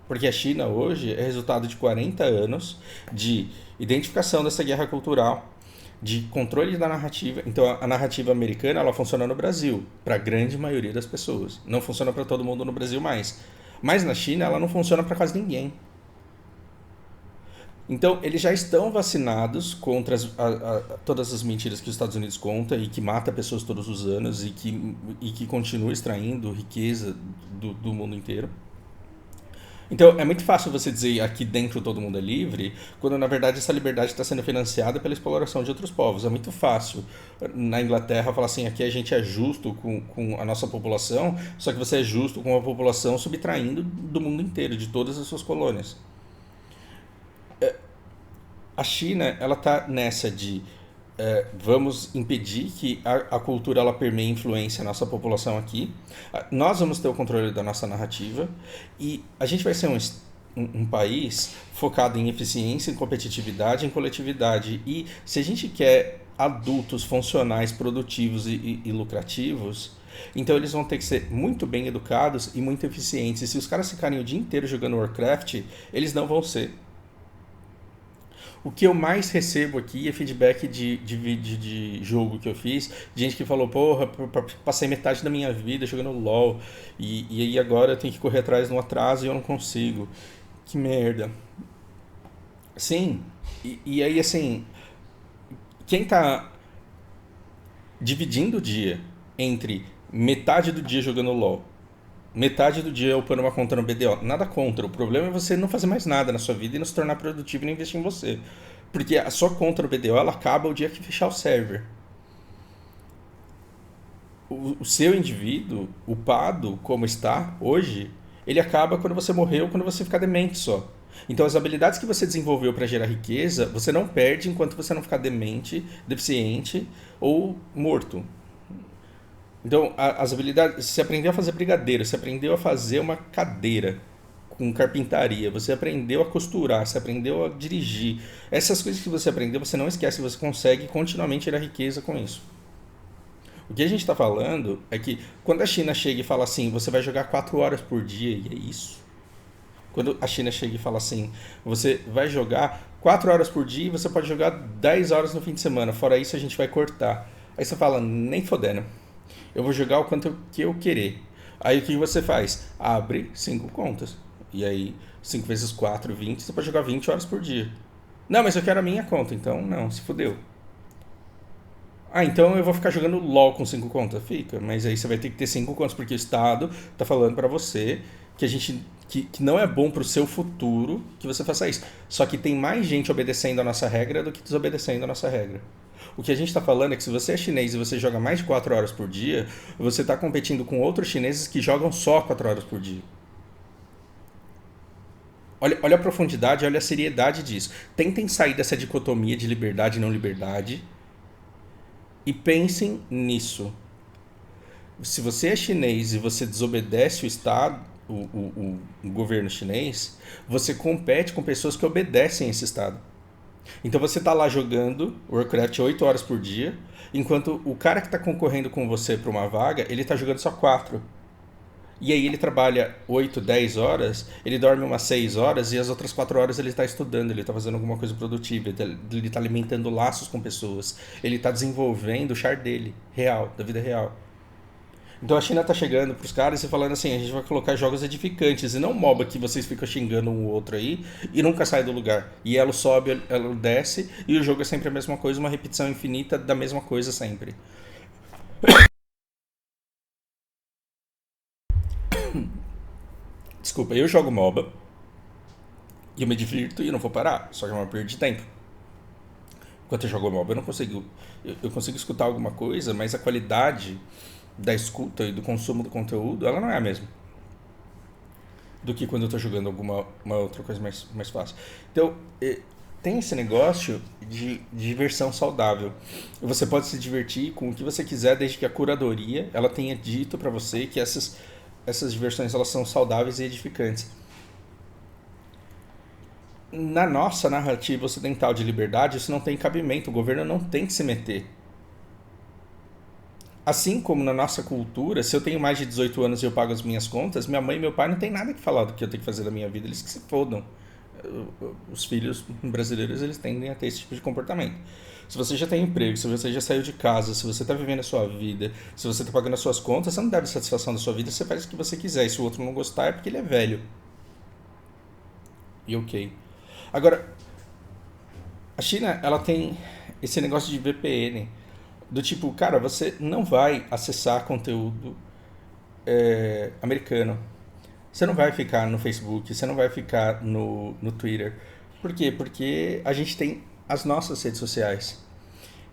Porque a China hoje é resultado de 40 anos de identificação dessa guerra cultural, de controle da narrativa. Então a narrativa americana ela funciona no Brasil, para a grande maioria das pessoas. Não funciona para todo mundo no Brasil mais. Mas na China ela não funciona para quase ninguém. Então, eles já estão vacinados contra todas as mentiras que os Estados Unidos contam e que mata pessoas todos os anos e que continua extraindo riqueza do mundo inteiro. Então, é muito fácil você dizer aqui dentro todo mundo é livre, quando na verdade essa liberdade está sendo financiada pela exploração de outros povos. É muito fácil na Inglaterra falar assim, aqui a gente é justo com a nossa população, só que você é justo com a população subtraindo do mundo inteiro, de todas as suas colônias. A China, ela tá nessa de vamos impedir que a cultura ela permeie e influencie a nossa população aqui. Nós vamos ter o controle da nossa narrativa e a gente vai ser um país focado em eficiência, em competitividade, em coletividade. E se a gente quer adultos funcionais, produtivos e lucrativos, Então eles vão ter que ser muito bem educados e muito eficientes. E se os caras ficarem o dia inteiro jogando Warcraft, eles não vão ser. O que eu mais recebo aqui é feedback de vídeo de jogo que eu fiz. De gente que falou, porra, passei metade da minha vida jogando LOL. E aí agora eu tenho que correr atrás de um atraso e eu não consigo. Que merda. Sim. E aí, assim, quem tá dividindo o dia entre metade do dia jogando LOL, metade do dia upando uma conta no BDO, nada contra. O problema é você não fazer mais nada na sua vida e não se tornar produtivo e não investir em você. Porque a sua conta no BDO, ela acaba o dia que fechar o server. O seu indivíduo, upado como está hoje, ele acaba quando você morrer ou quando você ficar demente só. Então as habilidades que você desenvolveu para gerar riqueza, você não perde enquanto você não ficar demente, deficiente ou morto. Então as habilidades, você aprendeu a fazer brigadeiro, você aprendeu a fazer uma cadeira com carpintaria, você aprendeu a costurar, você aprendeu a dirigir. Essas coisas que você aprendeu, você não esquece, você consegue continuamente gerar riqueza com isso. O que a gente está falando é que quando a China chega e fala assim, você vai jogar 4 horas por dia, e é isso. Quando a China chega e fala assim, você vai jogar 4 horas por dia e você pode jogar 10 horas no fim de semana, fora isso a gente vai cortar. Aí você fala, nem fodendo, eu vou jogar o quanto que eu querer. Aí o que você faz? Abre 5 contas. E aí 5 vezes 4, 20, você pode jogar 20 horas por dia. Não, mas eu quero a minha conta, então não, se fodeu. Ah, então eu vou ficar jogando LOL com 5 contas? Fica, mas aí você vai ter que ter 5 contas, porque o Estado tá falando pra você que a gente que não é bom pro seu futuro que você faça isso. Só que tem mais gente obedecendo a nossa regra do que desobedecendo a nossa regra. O que a gente está falando é que se você é chinês e você joga mais de 4 horas por dia, você está competindo com outros chineses que jogam só 4 horas por dia. Olha a profundidade, olha a seriedade disso. Tentem sair dessa dicotomia de liberdade e não liberdade e pensem nisso. Se você é chinês e você desobedece o Estado, o governo chinês, você compete com pessoas que obedecem esse Estado. Então você está lá jogando Warcraft 8 horas por dia, enquanto o cara que está concorrendo com você para uma vaga, ele está jogando só 4. E aí ele trabalha 8, 10 horas, ele dorme umas 6 horas e as outras 4 horas ele está estudando, ele está fazendo alguma coisa produtiva, ele está alimentando laços com pessoas, ele está desenvolvendo o char dele, real, da vida real. Então a China tá chegando pros caras e falando assim, a gente vai colocar jogos edificantes e não MOBA que vocês ficam xingando um ou outro aí e nunca sai do lugar. E ela sobe, ela desce e o jogo é sempre a mesma coisa, uma repetição infinita da mesma coisa sempre. Desculpa, eu jogo MOBA e eu me divirto e eu não vou parar, só que é uma perda de tempo. Enquanto eu jogo MOBA eu não consigo, eu consigo escutar alguma coisa, mas a qualidade da escuta e do consumo do conteúdo, ela não é a mesma do que quando eu estou jogando alguma uma outra coisa mais fácil. Então, tem esse negócio de diversão saudável. Você pode se divertir com o que você quiser, desde que a curadoria ela tenha dito para você que essas diversões elas são saudáveis e edificantes. Na nossa narrativa ocidental de liberdade, isso não tem cabimento. O governo não tem que se meter. Assim como na nossa cultura, se eu tenho mais de 18 anos e eu pago as minhas contas, minha mãe e meu pai não tem nada que falar do que eu tenho que fazer da minha vida, eles que se fodam. Os filhos brasileiros, eles tendem a ter esse tipo de comportamento. Se você já tem emprego, se você já saiu de casa, se você está vivendo a sua vida, se você está pagando as suas contas, você não deve satisfação da sua vida, você faz o que você quiser. E se o outro não gostar, é porque ele é velho. E ok. Agora, a China, ela tem esse negócio de VPN. Do tipo, cara, você não vai acessar conteúdo americano. Você não vai ficar no Facebook, você não vai ficar no Twitter. Por quê? Porque a gente tem as nossas redes sociais.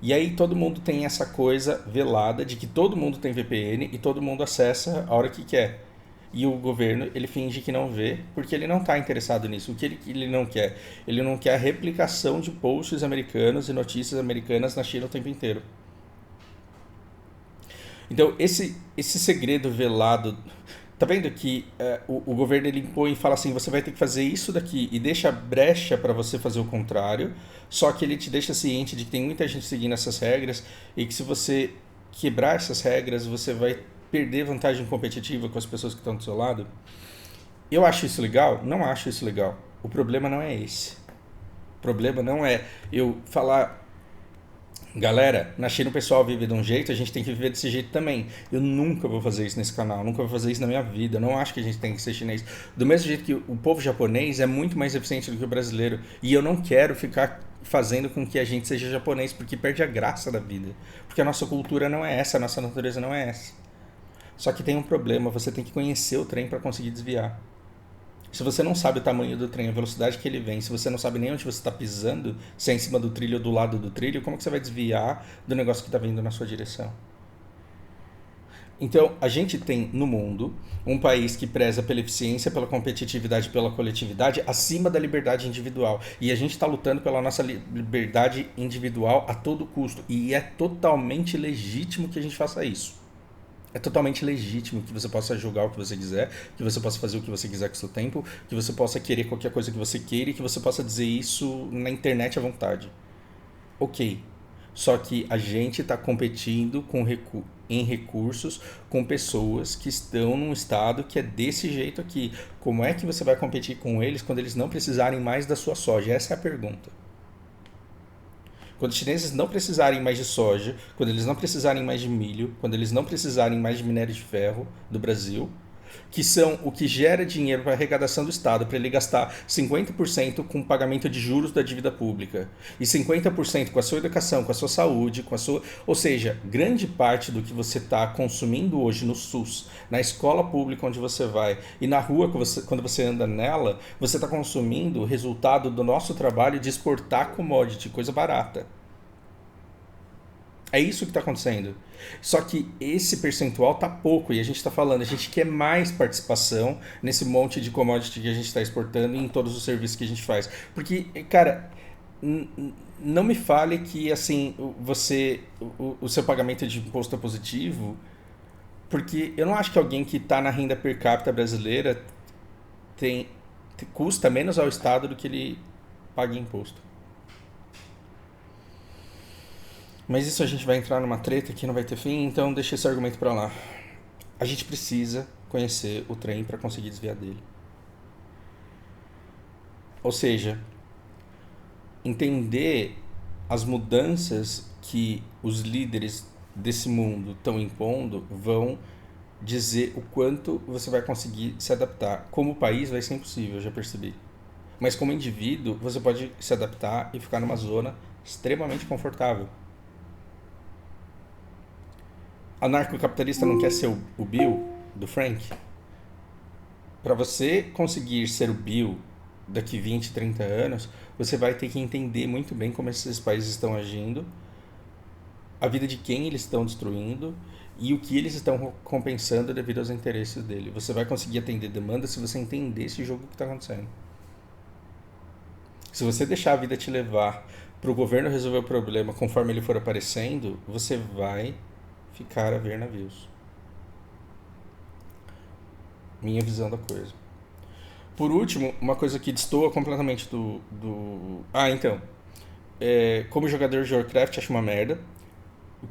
E aí todo mundo tem essa coisa velada de que todo mundo tem VPN e todo mundo acessa a hora que quer. E o governo, ele finge que não vê, porque ele não está interessado nisso. O que ele não quer? Ele não quer a replicação de posts americanos e notícias americanas na China o tempo inteiro. Então, esse segredo velado, tá vendo que o governo ele impõe e fala assim, você vai ter que fazer isso daqui e deixa brecha para você fazer o contrário, só que ele te deixa ciente de que tem muita gente seguindo essas regras e que se você quebrar essas regras, você vai perder vantagem competitiva com as pessoas que estão do seu lado. Eu acho isso legal? Não acho isso legal. O problema não é esse. O problema não é eu falar, galera, na China o pessoal vive de um jeito, a gente tem que viver desse jeito também. Eu nunca vou fazer isso nesse canal, nunca vou fazer isso na minha vida. Eu não acho que a gente tem que ser chinês. Do mesmo jeito que o povo japonês é muito mais eficiente do que o brasileiro. E eu não quero ficar fazendo com que a gente seja japonês, porque perde a graça da vida. Porque a nossa cultura não é essa, a nossa natureza não é essa. Só que tem um problema, você tem que conhecer o trem para conseguir desviar. Se você não sabe o tamanho do trem, a velocidade que ele vem, se você não sabe nem onde você está pisando, se é em cima do trilho ou do lado do trilho, como que você vai desviar do negócio que está vindo na sua direção? Então, a gente tem no mundo um país que preza pela eficiência, pela competitividade, pela coletividade, acima da liberdade individual. E a gente está lutando pela nossa liberdade individual a todo custo. E é totalmente legítimo que a gente faça isso. É totalmente legítimo que você possa julgar o que você quiser, que você possa fazer o que você quiser com o seu tempo, que você possa querer qualquer coisa que você queira e que você possa dizer isso na internet à vontade. Ok. Só que a gente está competindo em recursos com pessoas que estão num estado que é desse jeito aqui. Como é que você vai competir com eles quando eles não precisarem mais da sua soja? Essa é a pergunta. Quando os chineses não precisarem mais de soja, quando eles não precisarem mais de milho, quando eles não precisarem mais de minério de ferro do Brasil, que são o que gera dinheiro para a arrecadação do Estado, para ele gastar 50% com o pagamento de juros da dívida pública e 50% com a sua educação, com a sua saúde, com a sua... Ou seja, grande parte do que você está consumindo hoje no SUS, na escola pública onde você vai e na rua quando você anda nela, você está consumindo o resultado do nosso trabalho de exportar commodity, coisa barata. É isso que está acontecendo. Só que esse percentual tá pouco e a gente está falando, a gente quer mais participação nesse monte de commodity que a gente está exportando e em todos os serviços que a gente faz. Porque, cara, não me fale que assim o seu pagamento de imposto é positivo, porque eu não acho que alguém que está na renda per capita brasileira custa menos ao Estado do que ele paga em imposto. Mas isso a gente vai entrar numa treta que não vai ter fim, então deixa esse argumento pra lá. A gente precisa conhecer o trem para conseguir desviar dele. Ou seja, entender as mudanças que os líderes desse mundo estão impondo vão dizer o quanto você vai conseguir se adaptar. Como país vai ser impossível, eu já percebi. Mas como indivíduo, você pode se adaptar e ficar numa zona extremamente confortável. Anarcocapitalista não quer ser o Bill, do Frank? Para você conseguir ser o Bill daqui 20, 30 anos, você vai ter que entender muito bem como esses países estão agindo, a vida de quem eles estão destruindo e o que eles estão compensando devido aos interesses dele. Você vai conseguir atender demanda se você entender esse jogo que está acontecendo. Se você deixar a vida te levar para o governo resolver o problema conforme ele for aparecendo, você vai ficar a ver navios. Minha visão da coisa. Por último, uma coisa que destoa completamente como jogador de Warcraft, acho uma merda.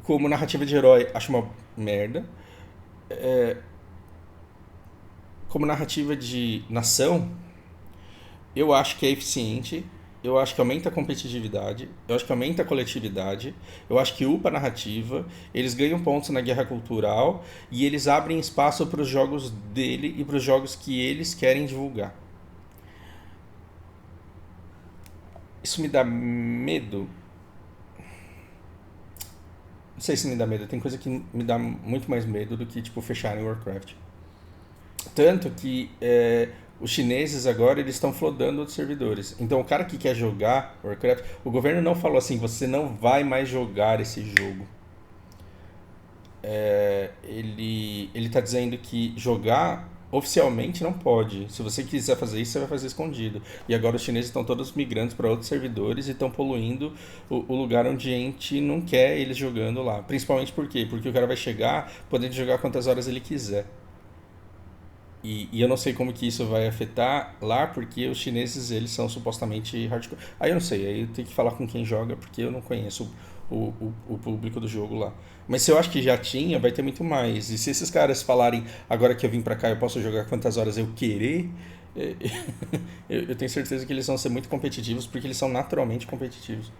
Como narrativa de herói, acho uma merda. Como narrativa de nação, eu acho que é eficiente. Eu acho que aumenta a competitividade, eu acho que aumenta a coletividade, eu acho que upa a narrativa, eles ganham pontos na guerra cultural e eles abrem espaço para os jogos dele e para os jogos que eles querem divulgar. Isso me dá medo? Não sei se me dá medo, tem coisa que me dá muito mais medo do que tipo fecharem Warcraft. Tanto que os chineses agora eles estão flodando outros servidores. Então o cara que quer jogar Warcraft, o governo não falou assim, você não vai mais jogar esse jogo. Ele está dizendo que jogar oficialmente não pode. Se você quiser fazer isso, você vai fazer escondido. E agora os chineses estão todos migrando para outros servidores e estão poluindo o lugar onde a gente não quer eles jogando lá. Principalmente por quê? Porque o cara vai chegar podendo jogar quantas horas ele quiser. E eu não sei como que isso vai afetar lá, porque os chineses, eles são supostamente hardcore. Aí eu não sei, aí eu tenho que falar com quem joga, porque eu não conheço o público do jogo lá. Mas se eu acho que já tinha, vai ter muito mais. E se esses caras falarem, agora que eu vim pra cá, eu posso jogar quantas horas eu querer, eu tenho certeza que eles vão ser muito competitivos, porque eles são naturalmente competitivos.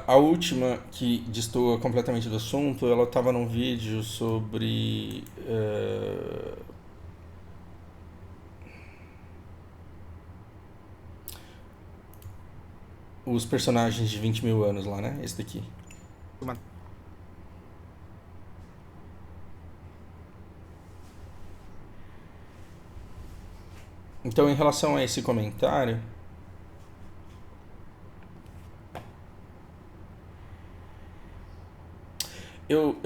A última, que destoa completamente do assunto, ela estava num vídeo sobre os personagens de 20 mil anos lá, né? Esse daqui. Então, em relação a esse comentário, eu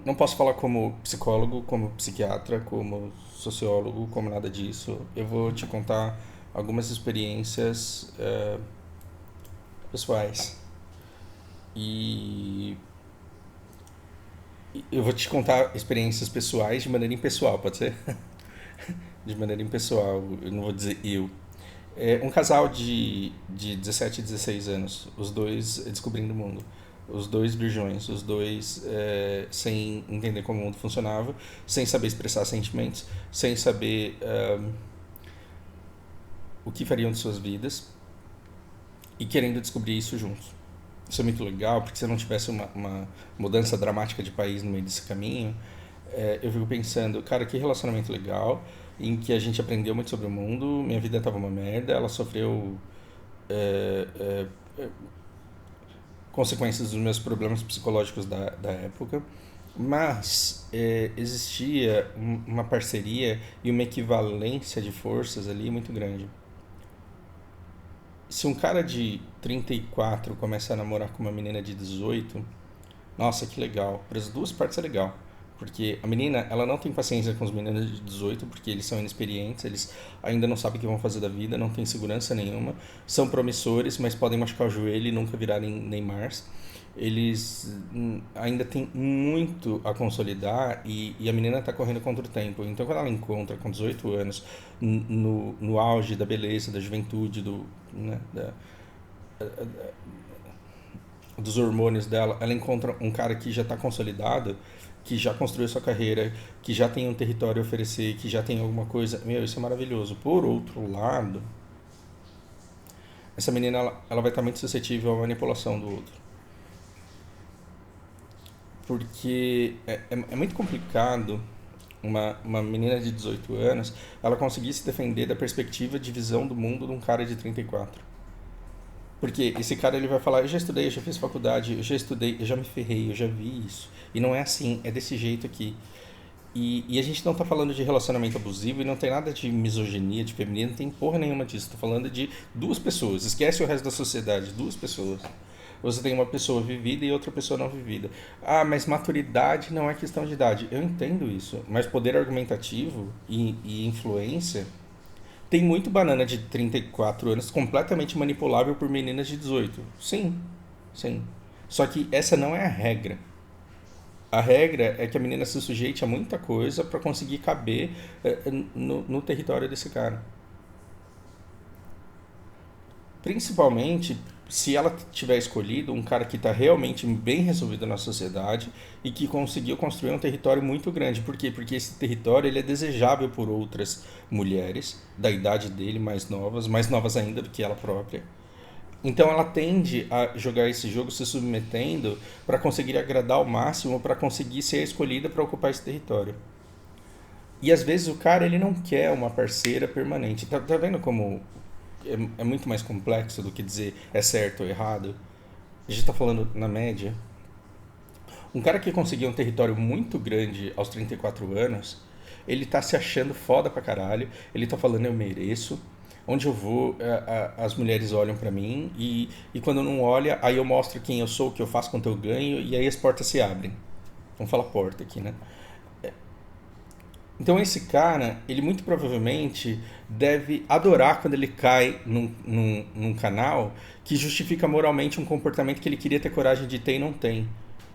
não posso falar como psicólogo, como psiquiatra, como sociólogo, como nada disso. Eu vou te contar algumas experiências pessoais. E eu vou te contar experiências pessoais de maneira impessoal, pode ser? De maneira impessoal, eu não vou dizer eu. Um casal de 17 e 16 anos, os dois descobrindo o mundo. Os dois virgões, os dois sem entender como o mundo funcionava, sem saber expressar sentimentos, sem saber o que fariam de suas vidas e querendo descobrir isso juntos. Isso é muito legal, porque se eu não tivesse uma mudança dramática de país no meio desse caminho, eu fico pensando, cara, que relacionamento legal, em que a gente aprendeu muito sobre o mundo, minha vida estava uma merda, ela sofreu consequências dos meus problemas psicológicos da época, mas existia uma parceria e uma equivalência de forças ali muito grande. Se um cara de 34 começa a namorar com uma menina de 18, nossa, que legal. Para as duas partes é legal. Porque a menina, ela não tem paciência com os meninos de 18, porque eles são inexperientes, eles ainda não sabem o que vão fazer da vida, não tem segurança nenhuma, são promissores, mas podem machucar o joelho e nunca virarem Neymars. Eles ainda têm muito a consolidar e a menina está correndo contra o tempo. Então, quando ela encontra com 18 anos, no auge da beleza, da juventude, né, dos hormônios dela, ela encontra um cara que já está consolidado, que já construiu sua carreira, que já tem um território a oferecer, que já tem alguma coisa. Meu, isso é maravilhoso. Por outro lado, essa menina ela vai estar muito suscetível à manipulação do outro. Porque é muito complicado uma menina de 18 anos ela conseguir se defender da perspectiva de visão do mundo de um cara de 34. Porque esse cara ele vai falar, eu já estudei, eu já fiz faculdade, eu já estudei, eu já me ferrei, eu já vi isso. E não é assim, é desse jeito aqui. E a gente não tá falando de relacionamento abusivo e não tem nada de misoginia, de feminino, não tem porra nenhuma disso. Tô falando de duas pessoas, esquece o resto da sociedade, duas pessoas. Você tem uma pessoa vivida e outra pessoa não vivida. Ah, mas maturidade não é questão de idade. Eu entendo isso, mas poder argumentativo e influência... Tem muito banana de 34 anos completamente manipulável por meninas de 18. Sim, sim. Só que essa não é a regra. A regra é que a menina se sujeite a muita coisa para conseguir caber no território desse cara. Principalmente se ela tiver escolhido um cara que está realmente bem resolvido na sociedade e que conseguiu construir um território muito grande. Por quê? Porque esse território ele é desejável por outras mulheres da idade dele, mais novas ainda do que ela própria. Então ela tende a jogar esse jogo se submetendo para conseguir agradar ao máximo, para conseguir ser escolhida para ocupar esse território. E às vezes o cara ele não quer uma parceira permanente. Tá vendo como é muito mais complexo do que dizer é certo ou errado? A gente está falando na média. Um cara que conseguiu um território muito grande aos 34 anos, ele tá se achando foda pra caralho, ele tá falando eu mereço, onde eu vou, as mulheres olham pra mim e quando não olha, aí eu mostro quem eu sou, o que eu faço, quanto eu ganho e aí as portas se abrem. Vamos falar porta aqui, né? Então esse cara, ele muito provavelmente deve adorar quando ele cai num canal que justifica moralmente um comportamento que ele queria ter coragem de ter e não tem.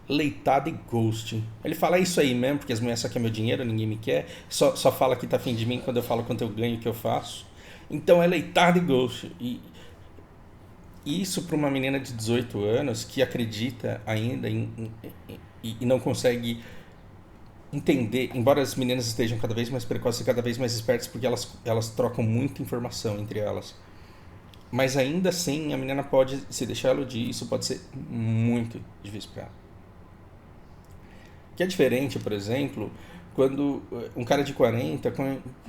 Leitada e ghost. Ele fala isso aí mesmo, porque as mulheres só querem meu dinheiro, ninguém me quer. Só fala que tá afim de mim quando eu falo quanto eu ganho e o que eu faço. Então é leitada e ghost. isso para uma menina de 18 anos que acredita ainda e não consegue entender, embora as meninas estejam cada vez mais precoces e cada vez mais espertas, porque elas trocam muita informação entre elas. Mas ainda assim, a menina pode se deixar iludir, isso pode ser muito difícil para ela. Que é diferente, por exemplo, quando um cara de 40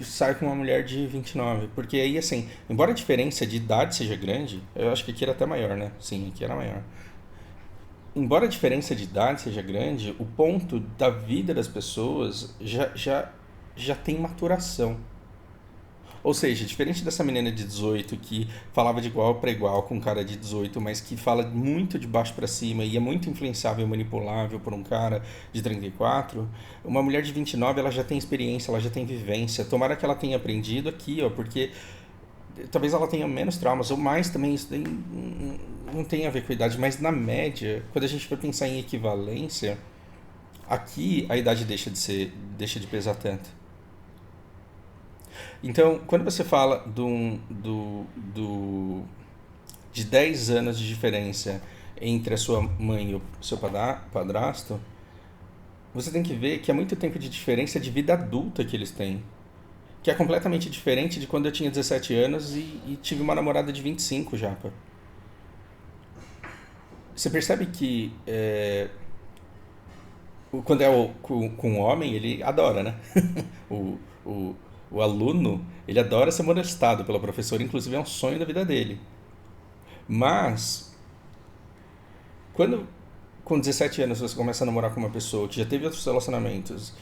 sai com uma mulher de 29. Porque aí, assim, embora a diferença de idade seja grande, eu acho que aqui era até maior, né? Sim, aqui era maior. Embora a diferença de idade seja grande, o ponto da vida das pessoas já tem maturação. Ou seja, diferente dessa menina de 18 que falava de igual para igual com um cara de 18, mas que fala muito de baixo para cima e é muito influenciável e manipulável por um cara de 34, uma mulher de 29 ela já tem experiência, ela já tem vivência. Tomara que ela tenha aprendido aqui, ó, porque talvez ela tenha menos traumas, ou mais também, isso não tem a ver com a idade, mas na média, quando a gente vai pensar em equivalência, aqui a idade deixa de pesar tanto. Então, quando você fala de 10 anos de diferença entre a sua mãe e o seu padrasto, você tem que ver que é muito tempo de diferença de vida adulta que eles têm. Que é completamente diferente de quando eu tinha 17 anos e tive uma namorada de 25 já. Você percebe que quando é com um homem, ele adora, né? o, o, o aluno, ele adora ser molestado pela professora, inclusive é um sonho da vida dele. Mas, quando com 17 anos você começa a namorar com uma pessoa que já teve outros relacionamentos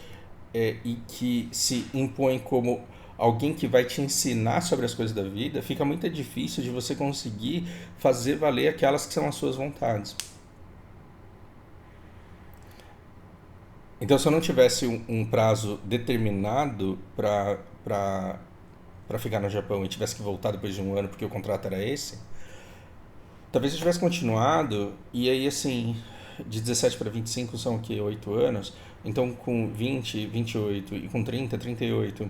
e que se impõe como alguém que vai te ensinar sobre as coisas da vida, fica muito difícil de você conseguir fazer valer aquelas que são as suas vontades. Então, se eu não tivesse um prazo determinado para ficar no Japão e tivesse que voltar depois de um ano porque o contrato era esse, talvez eu tivesse continuado e aí, assim, de 17 para 25 são o quê? 8 anos. Então, com 20, 28 e com 30, 38...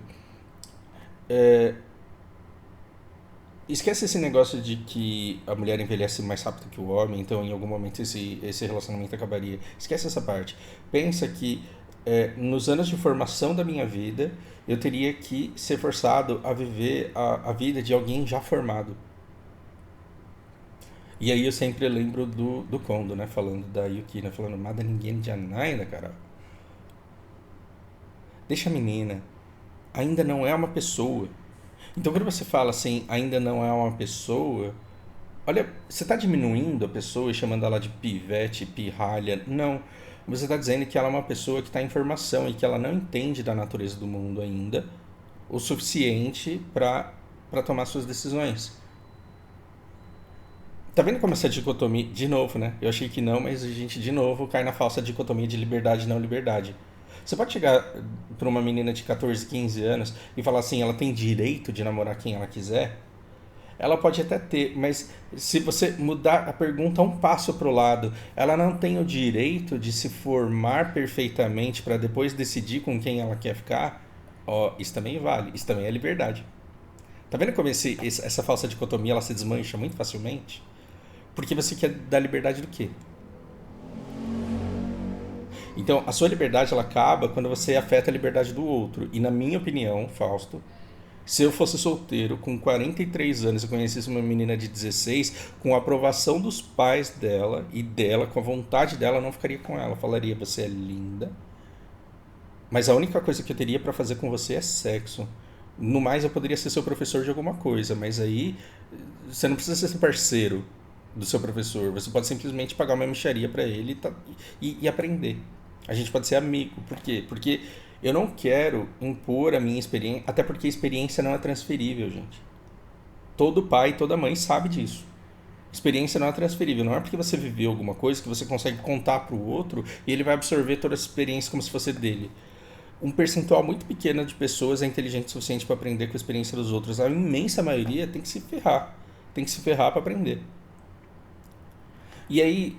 esquece esse negócio de que a mulher envelhece mais rápido que o homem, então em algum momento esse relacionamento acabaria. Esquece essa parte. Pensa que nos anos de formação da minha vida, eu teria que ser forçado a viver a vida de alguém já formado. E aí eu sempre lembro do Kondo, né? Falando da Yuki, né? Falando, Mada ninguém janai, né, cara? Deixa a menina. Ainda não é uma pessoa. Então, quando você fala assim, ainda não é uma pessoa, olha, você está diminuindo a pessoa e chamando ela de pivete, pirralha. Não. Você está dizendo que ela é uma pessoa que está em formação e que ela não entende da natureza do mundo ainda o suficiente para tomar suas decisões. Tá vendo como essa dicotomia, de novo, né? Eu achei que não, mas a gente de novo cai na falsa dicotomia de liberdade e não liberdade. Você pode chegar para uma menina de 14, 15 anos e falar assim, ela tem direito de namorar quem ela quiser? Ela pode até ter, mas se você mudar a pergunta um passo para o lado, ela não tem o direito de se formar perfeitamente para depois decidir com quem ela quer ficar? Ó, isso também vale, isso também é liberdade. Tá vendo como essa falsa dicotomia ela se desmancha muito facilmente? Porque você quer dar liberdade do quê? Então, a sua liberdade ela acaba quando você afeta a liberdade do outro. E na minha opinião, Fausto, se eu fosse solteiro com 43 anos e conhecesse uma menina de 16, com a aprovação dos pais dela e dela, com a vontade dela, eu não ficaria com ela. Eu falaria, você é linda, mas a única coisa que eu teria para fazer com você é sexo. No mais, eu poderia ser seu professor de alguma coisa, mas aí você não precisa ser parceiro do seu professor. Você pode simplesmente pagar uma mixaria para ele e aprender. A gente pode ser amigo. Por quê? Porque eu não quero impor a minha experiência, até porque a experiência não é transferível, gente. Todo pai e toda mãe sabe disso. Experiência não é transferível. Não é porque você viveu alguma coisa que você consegue contar para o outro e ele vai absorver toda essa experiência como se fosse dele. Um percentual muito pequeno de pessoas é inteligente o suficiente para aprender com a experiência dos outros. A imensa maioria tem que se ferrar. Tem que se ferrar para aprender. E aí,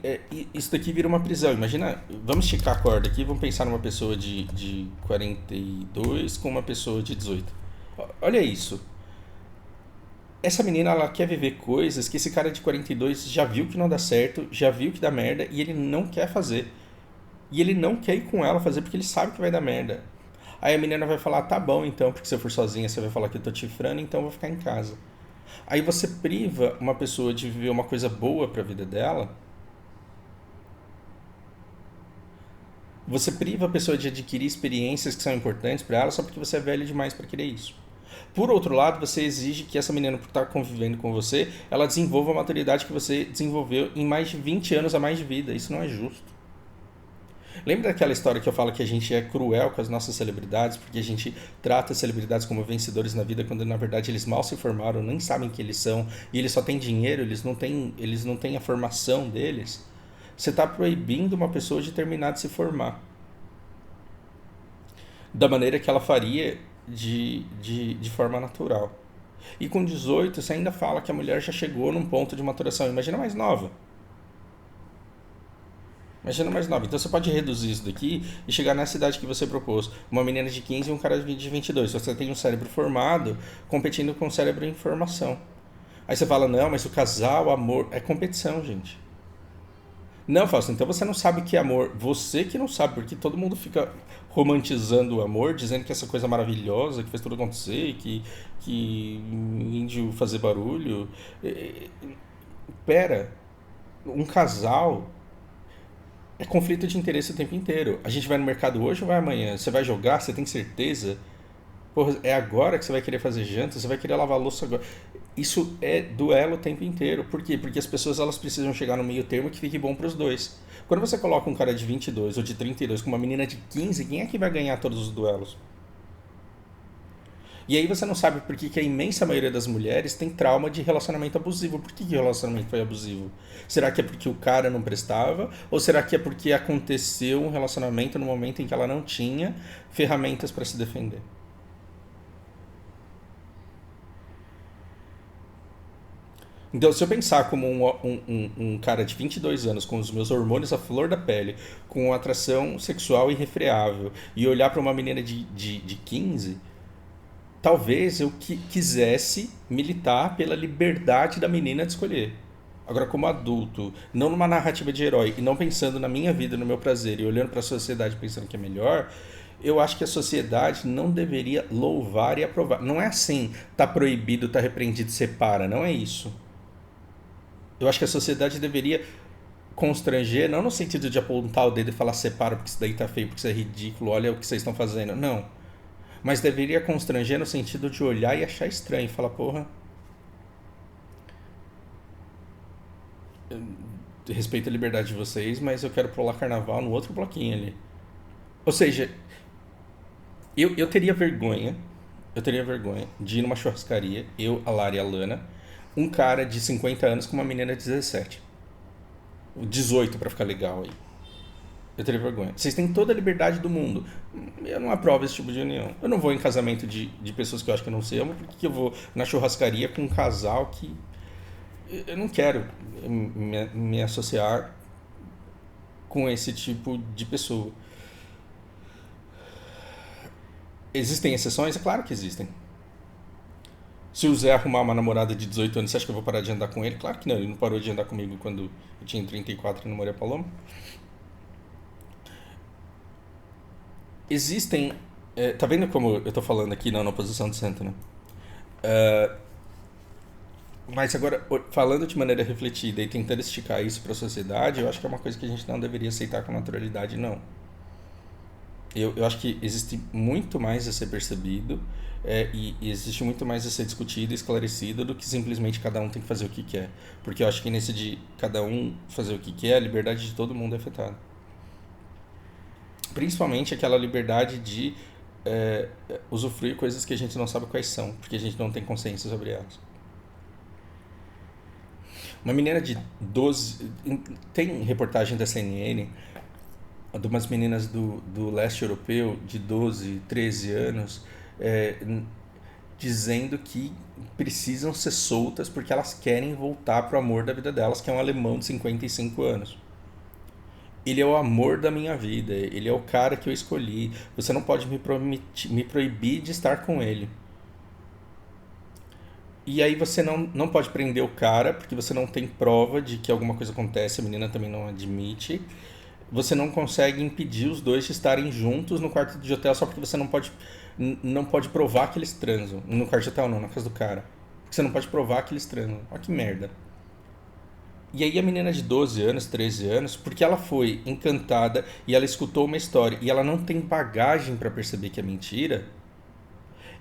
isso daqui vira uma prisão. Imagina, vamos esticar a corda aqui, vamos pensar numa pessoa de 42 com uma pessoa de 18. Olha isso. essa menina, ela quer viver coisas que esse cara de 42 já viu que não dá certo, já viu que dá merda e ele não quer fazer. E ele não quer ir com ela fazer porque ele sabe que vai dar merda. Aí a menina vai falar, tá bom então, porque se eu for sozinha você vai falar que eu tô te frando, então eu vou ficar em casa. Aí você priva uma pessoa de viver uma coisa boa pra vida dela. Você priva a pessoa de adquirir experiências que são importantes pra ela só porque você é velho demais pra querer isso. Por outro lado, você exige que essa menina, por estar convivendo com você, ela desenvolva a maturidade que você desenvolveu em mais de 20 anos a mais de vida. Isso não é justo. Lembra daquela história que eu falo que a gente é cruel com as nossas celebridades, porque a gente trata as celebridades como vencedores na vida, quando na verdade eles mal se formaram, nem sabem quem eles são, e eles só têm dinheiro, eles não têm a formação deles? Você está proibindo uma pessoa de terminar de se formar da maneira que ela faria de forma natural. E com 18 você ainda fala que a mulher já chegou num ponto de maturação. Imagina mais nova. Imagina mais nova. Então você pode reduzir isso daqui e chegar nessa idade que você propôs. Uma menina de 15 e um cara de 22. Você tem um cérebro formado competindo com um cérebro em formação. Aí você fala, não, mas o casal, o amor... É competição, gente. Não, Fausto, então você não sabe o que é amor. Você que não sabe, porque todo mundo fica romantizando o amor, dizendo que essa coisa maravilhosa, que fez tudo acontecer, que índio fazer barulho. Pera, um casal é conflito de interesse o tempo inteiro. A gente vai no mercado hoje ou vai amanhã? Você vai jogar? Você tem certeza? Porra, é agora que você vai querer fazer janta? Você vai querer lavar a louça agora? Isso é duelo o tempo inteiro. Por quê? Porque as pessoas elas precisam chegar no meio termo que fique bom para os dois. Quando você coloca um cara de 22 ou de 32 com uma menina de 15, quem é que vai ganhar todos os duelos? E aí você não sabe por que a imensa maioria das mulheres tem trauma de relacionamento abusivo. Por que o relacionamento foi abusivo? Será que é porque o cara não prestava? Ou será que é porque aconteceu um relacionamento no momento em que ela não tinha ferramentas para se defender? Então, se eu pensar como um cara de 22 anos, com os meus hormônios à flor da pele, com atração sexual irrefreável, e olhar para uma menina de 15, talvez eu quisesse militar pela liberdade da menina de escolher. Agora, como adulto, não numa narrativa de herói, e não pensando na minha vida, no meu prazer, e olhando para a sociedade pensando que é melhor, eu acho que a sociedade não deveria louvar e aprovar. Não é assim, tá proibido, tá repreendido, separa, não é isso. Eu acho que a sociedade deveria constranger, não no sentido de apontar o dedo e falar separa porque isso daí tá feio, porque isso é ridículo, olha o que vocês estão fazendo. Não. Mas deveria constranger no sentido de olhar e achar estranho. Falar, porra, respeito a liberdade de vocês, mas eu quero pular carnaval no outro bloquinho ali. Ou seja, eu teria vergonha de ir numa churrascaria, eu, a Lara e a Lana, um cara de 50 anos com uma menina de 17. 18 pra ficar legal aí. Eu teria vergonha. Vocês têm toda a liberdade do mundo. Eu não aprovo esse tipo de união. Eu não vou em casamento de pessoas que eu acho que não se amam, porque eu vou na churrascaria com um casal que... Eu não quero me associar com esse tipo de pessoa. Existem exceções? É claro que existem. Se o Zé arrumar uma namorada de 18 anos, você acha que eu vou parar de andar com ele? Claro que não. Ele não parou de andar comigo quando eu tinha 34 e namorei a Paloma. Existem... tá vendo como eu tô falando aqui na oposição de santo, né? Mas agora, falando de maneira refletida e tentando esticar isso para a sociedade, eu acho que é uma coisa que a gente não deveria aceitar com naturalidade, não. Eu acho que existe muito mais a ser percebido e existe muito mais a ser discutido e esclarecido do que simplesmente cada um tem que fazer o que quer. Porque eu acho que nesse de cada um fazer o que quer, a liberdade de todo mundo é afetada. Principalmente aquela liberdade de usufruir coisas que a gente não sabe quais são, porque a gente não tem consciência sobre elas. Uma menina de 12... Tem reportagem da CNN de umas meninas do leste europeu de 12, 13 anos dizendo que precisam ser soltas porque elas querem voltar pro amor da vida delas, que é um alemão de 55 anos. Ele é o amor da minha vida, ele é o cara que eu escolhi. Você não pode me proibir de estar com ele. E aí você não pode prender o cara, porque você não tem prova de que alguma coisa acontece, a menina também não admite. Você não consegue impedir os dois de estarem juntos no quarto de hotel só porque você não pode provar que eles transam. No quarto de hotel não, na casa do cara. Porque você não pode provar que eles transam. Olha que merda. E aí a menina de 12 anos, 13 anos, porque ela foi encantada e ela escutou uma história e ela não tem bagagem para perceber que é mentira,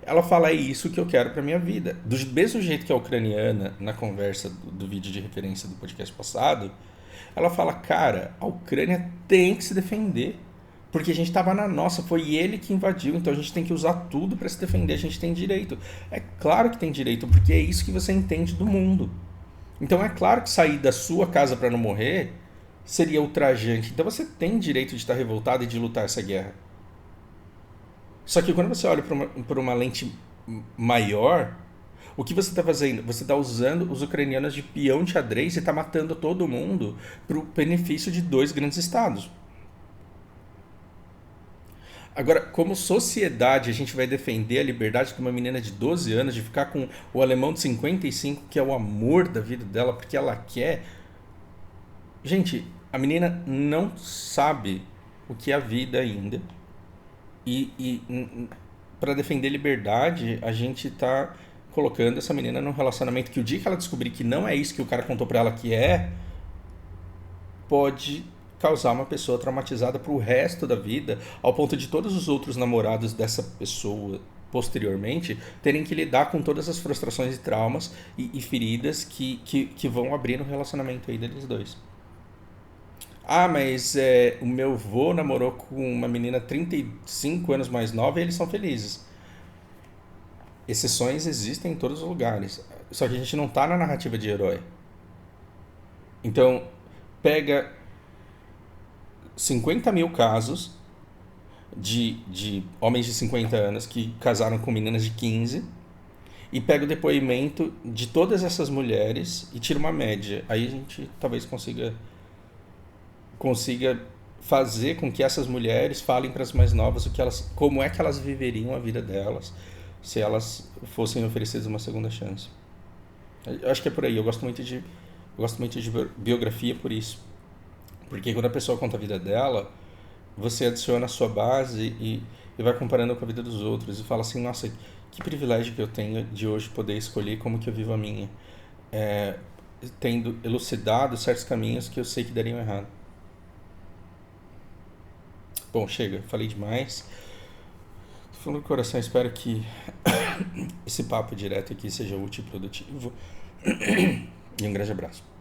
ela fala, é isso que eu quero pra minha vida. Do mesmo jeito que a ucraniana, na conversa do vídeo de referência do podcast passado, ela fala, cara, a Ucrânia tem que se defender. Porque a gente tava na nossa, foi ele que invadiu, então a gente tem que usar tudo para se defender, a gente tem direito. É claro que tem direito, porque é isso que você entende do mundo. Então é claro que sair da sua casa para não morrer seria ultrajante. Então você tem direito de estar revoltado e de lutar essa guerra. Só que quando você olha por uma lente maior, o que você está fazendo? Você está usando os ucranianos de peão de xadrez e está matando todo mundo para o benefício de dois grandes estados. Agora, como sociedade, a gente vai defender a liberdade de uma menina de 12 anos de ficar com o alemão de 55, que é o amor da vida dela, porque ela quer. Gente, a menina não sabe o que é a vida ainda. E para defender liberdade, a gente tá colocando essa menina num relacionamento que o dia que ela descobrir que não é isso que o cara contou pra ela que é, pode causar uma pessoa traumatizada pro resto da vida, ao ponto de todos os outros namorados dessa pessoa posteriormente terem que lidar com todas as frustrações e traumas e feridas que vão abrir no relacionamento aí deles dois. Ah, mas o meu avô namorou com uma menina 35 anos mais nova e eles são felizes. Exceções existem em todos os lugares. Só que a gente não tá na narrativa de herói. Então, pega 50 mil casos de homens de 50 anos que casaram com meninas de 15 e pega o depoimento de todas essas mulheres e tira uma média. Aí a gente talvez consiga fazer com que essas mulheres falem para as mais novas como é que elas viveriam a vida delas se elas fossem oferecidas uma segunda chance. Eu acho que é por aí. Eu gosto muito de biografia por isso, porque quando a pessoa conta a vida dela, você adiciona a sua base e vai comparando com a vida dos outros e fala assim, nossa, que privilégio que eu tenho de hoje poder escolher como que eu vivo a minha, tendo elucidado certos caminhos que eu sei que dariam errado. Bom, chega, falei demais. Tô falando do coração, espero que esse papo direto aqui seja útil e produtivo. E um grande abraço.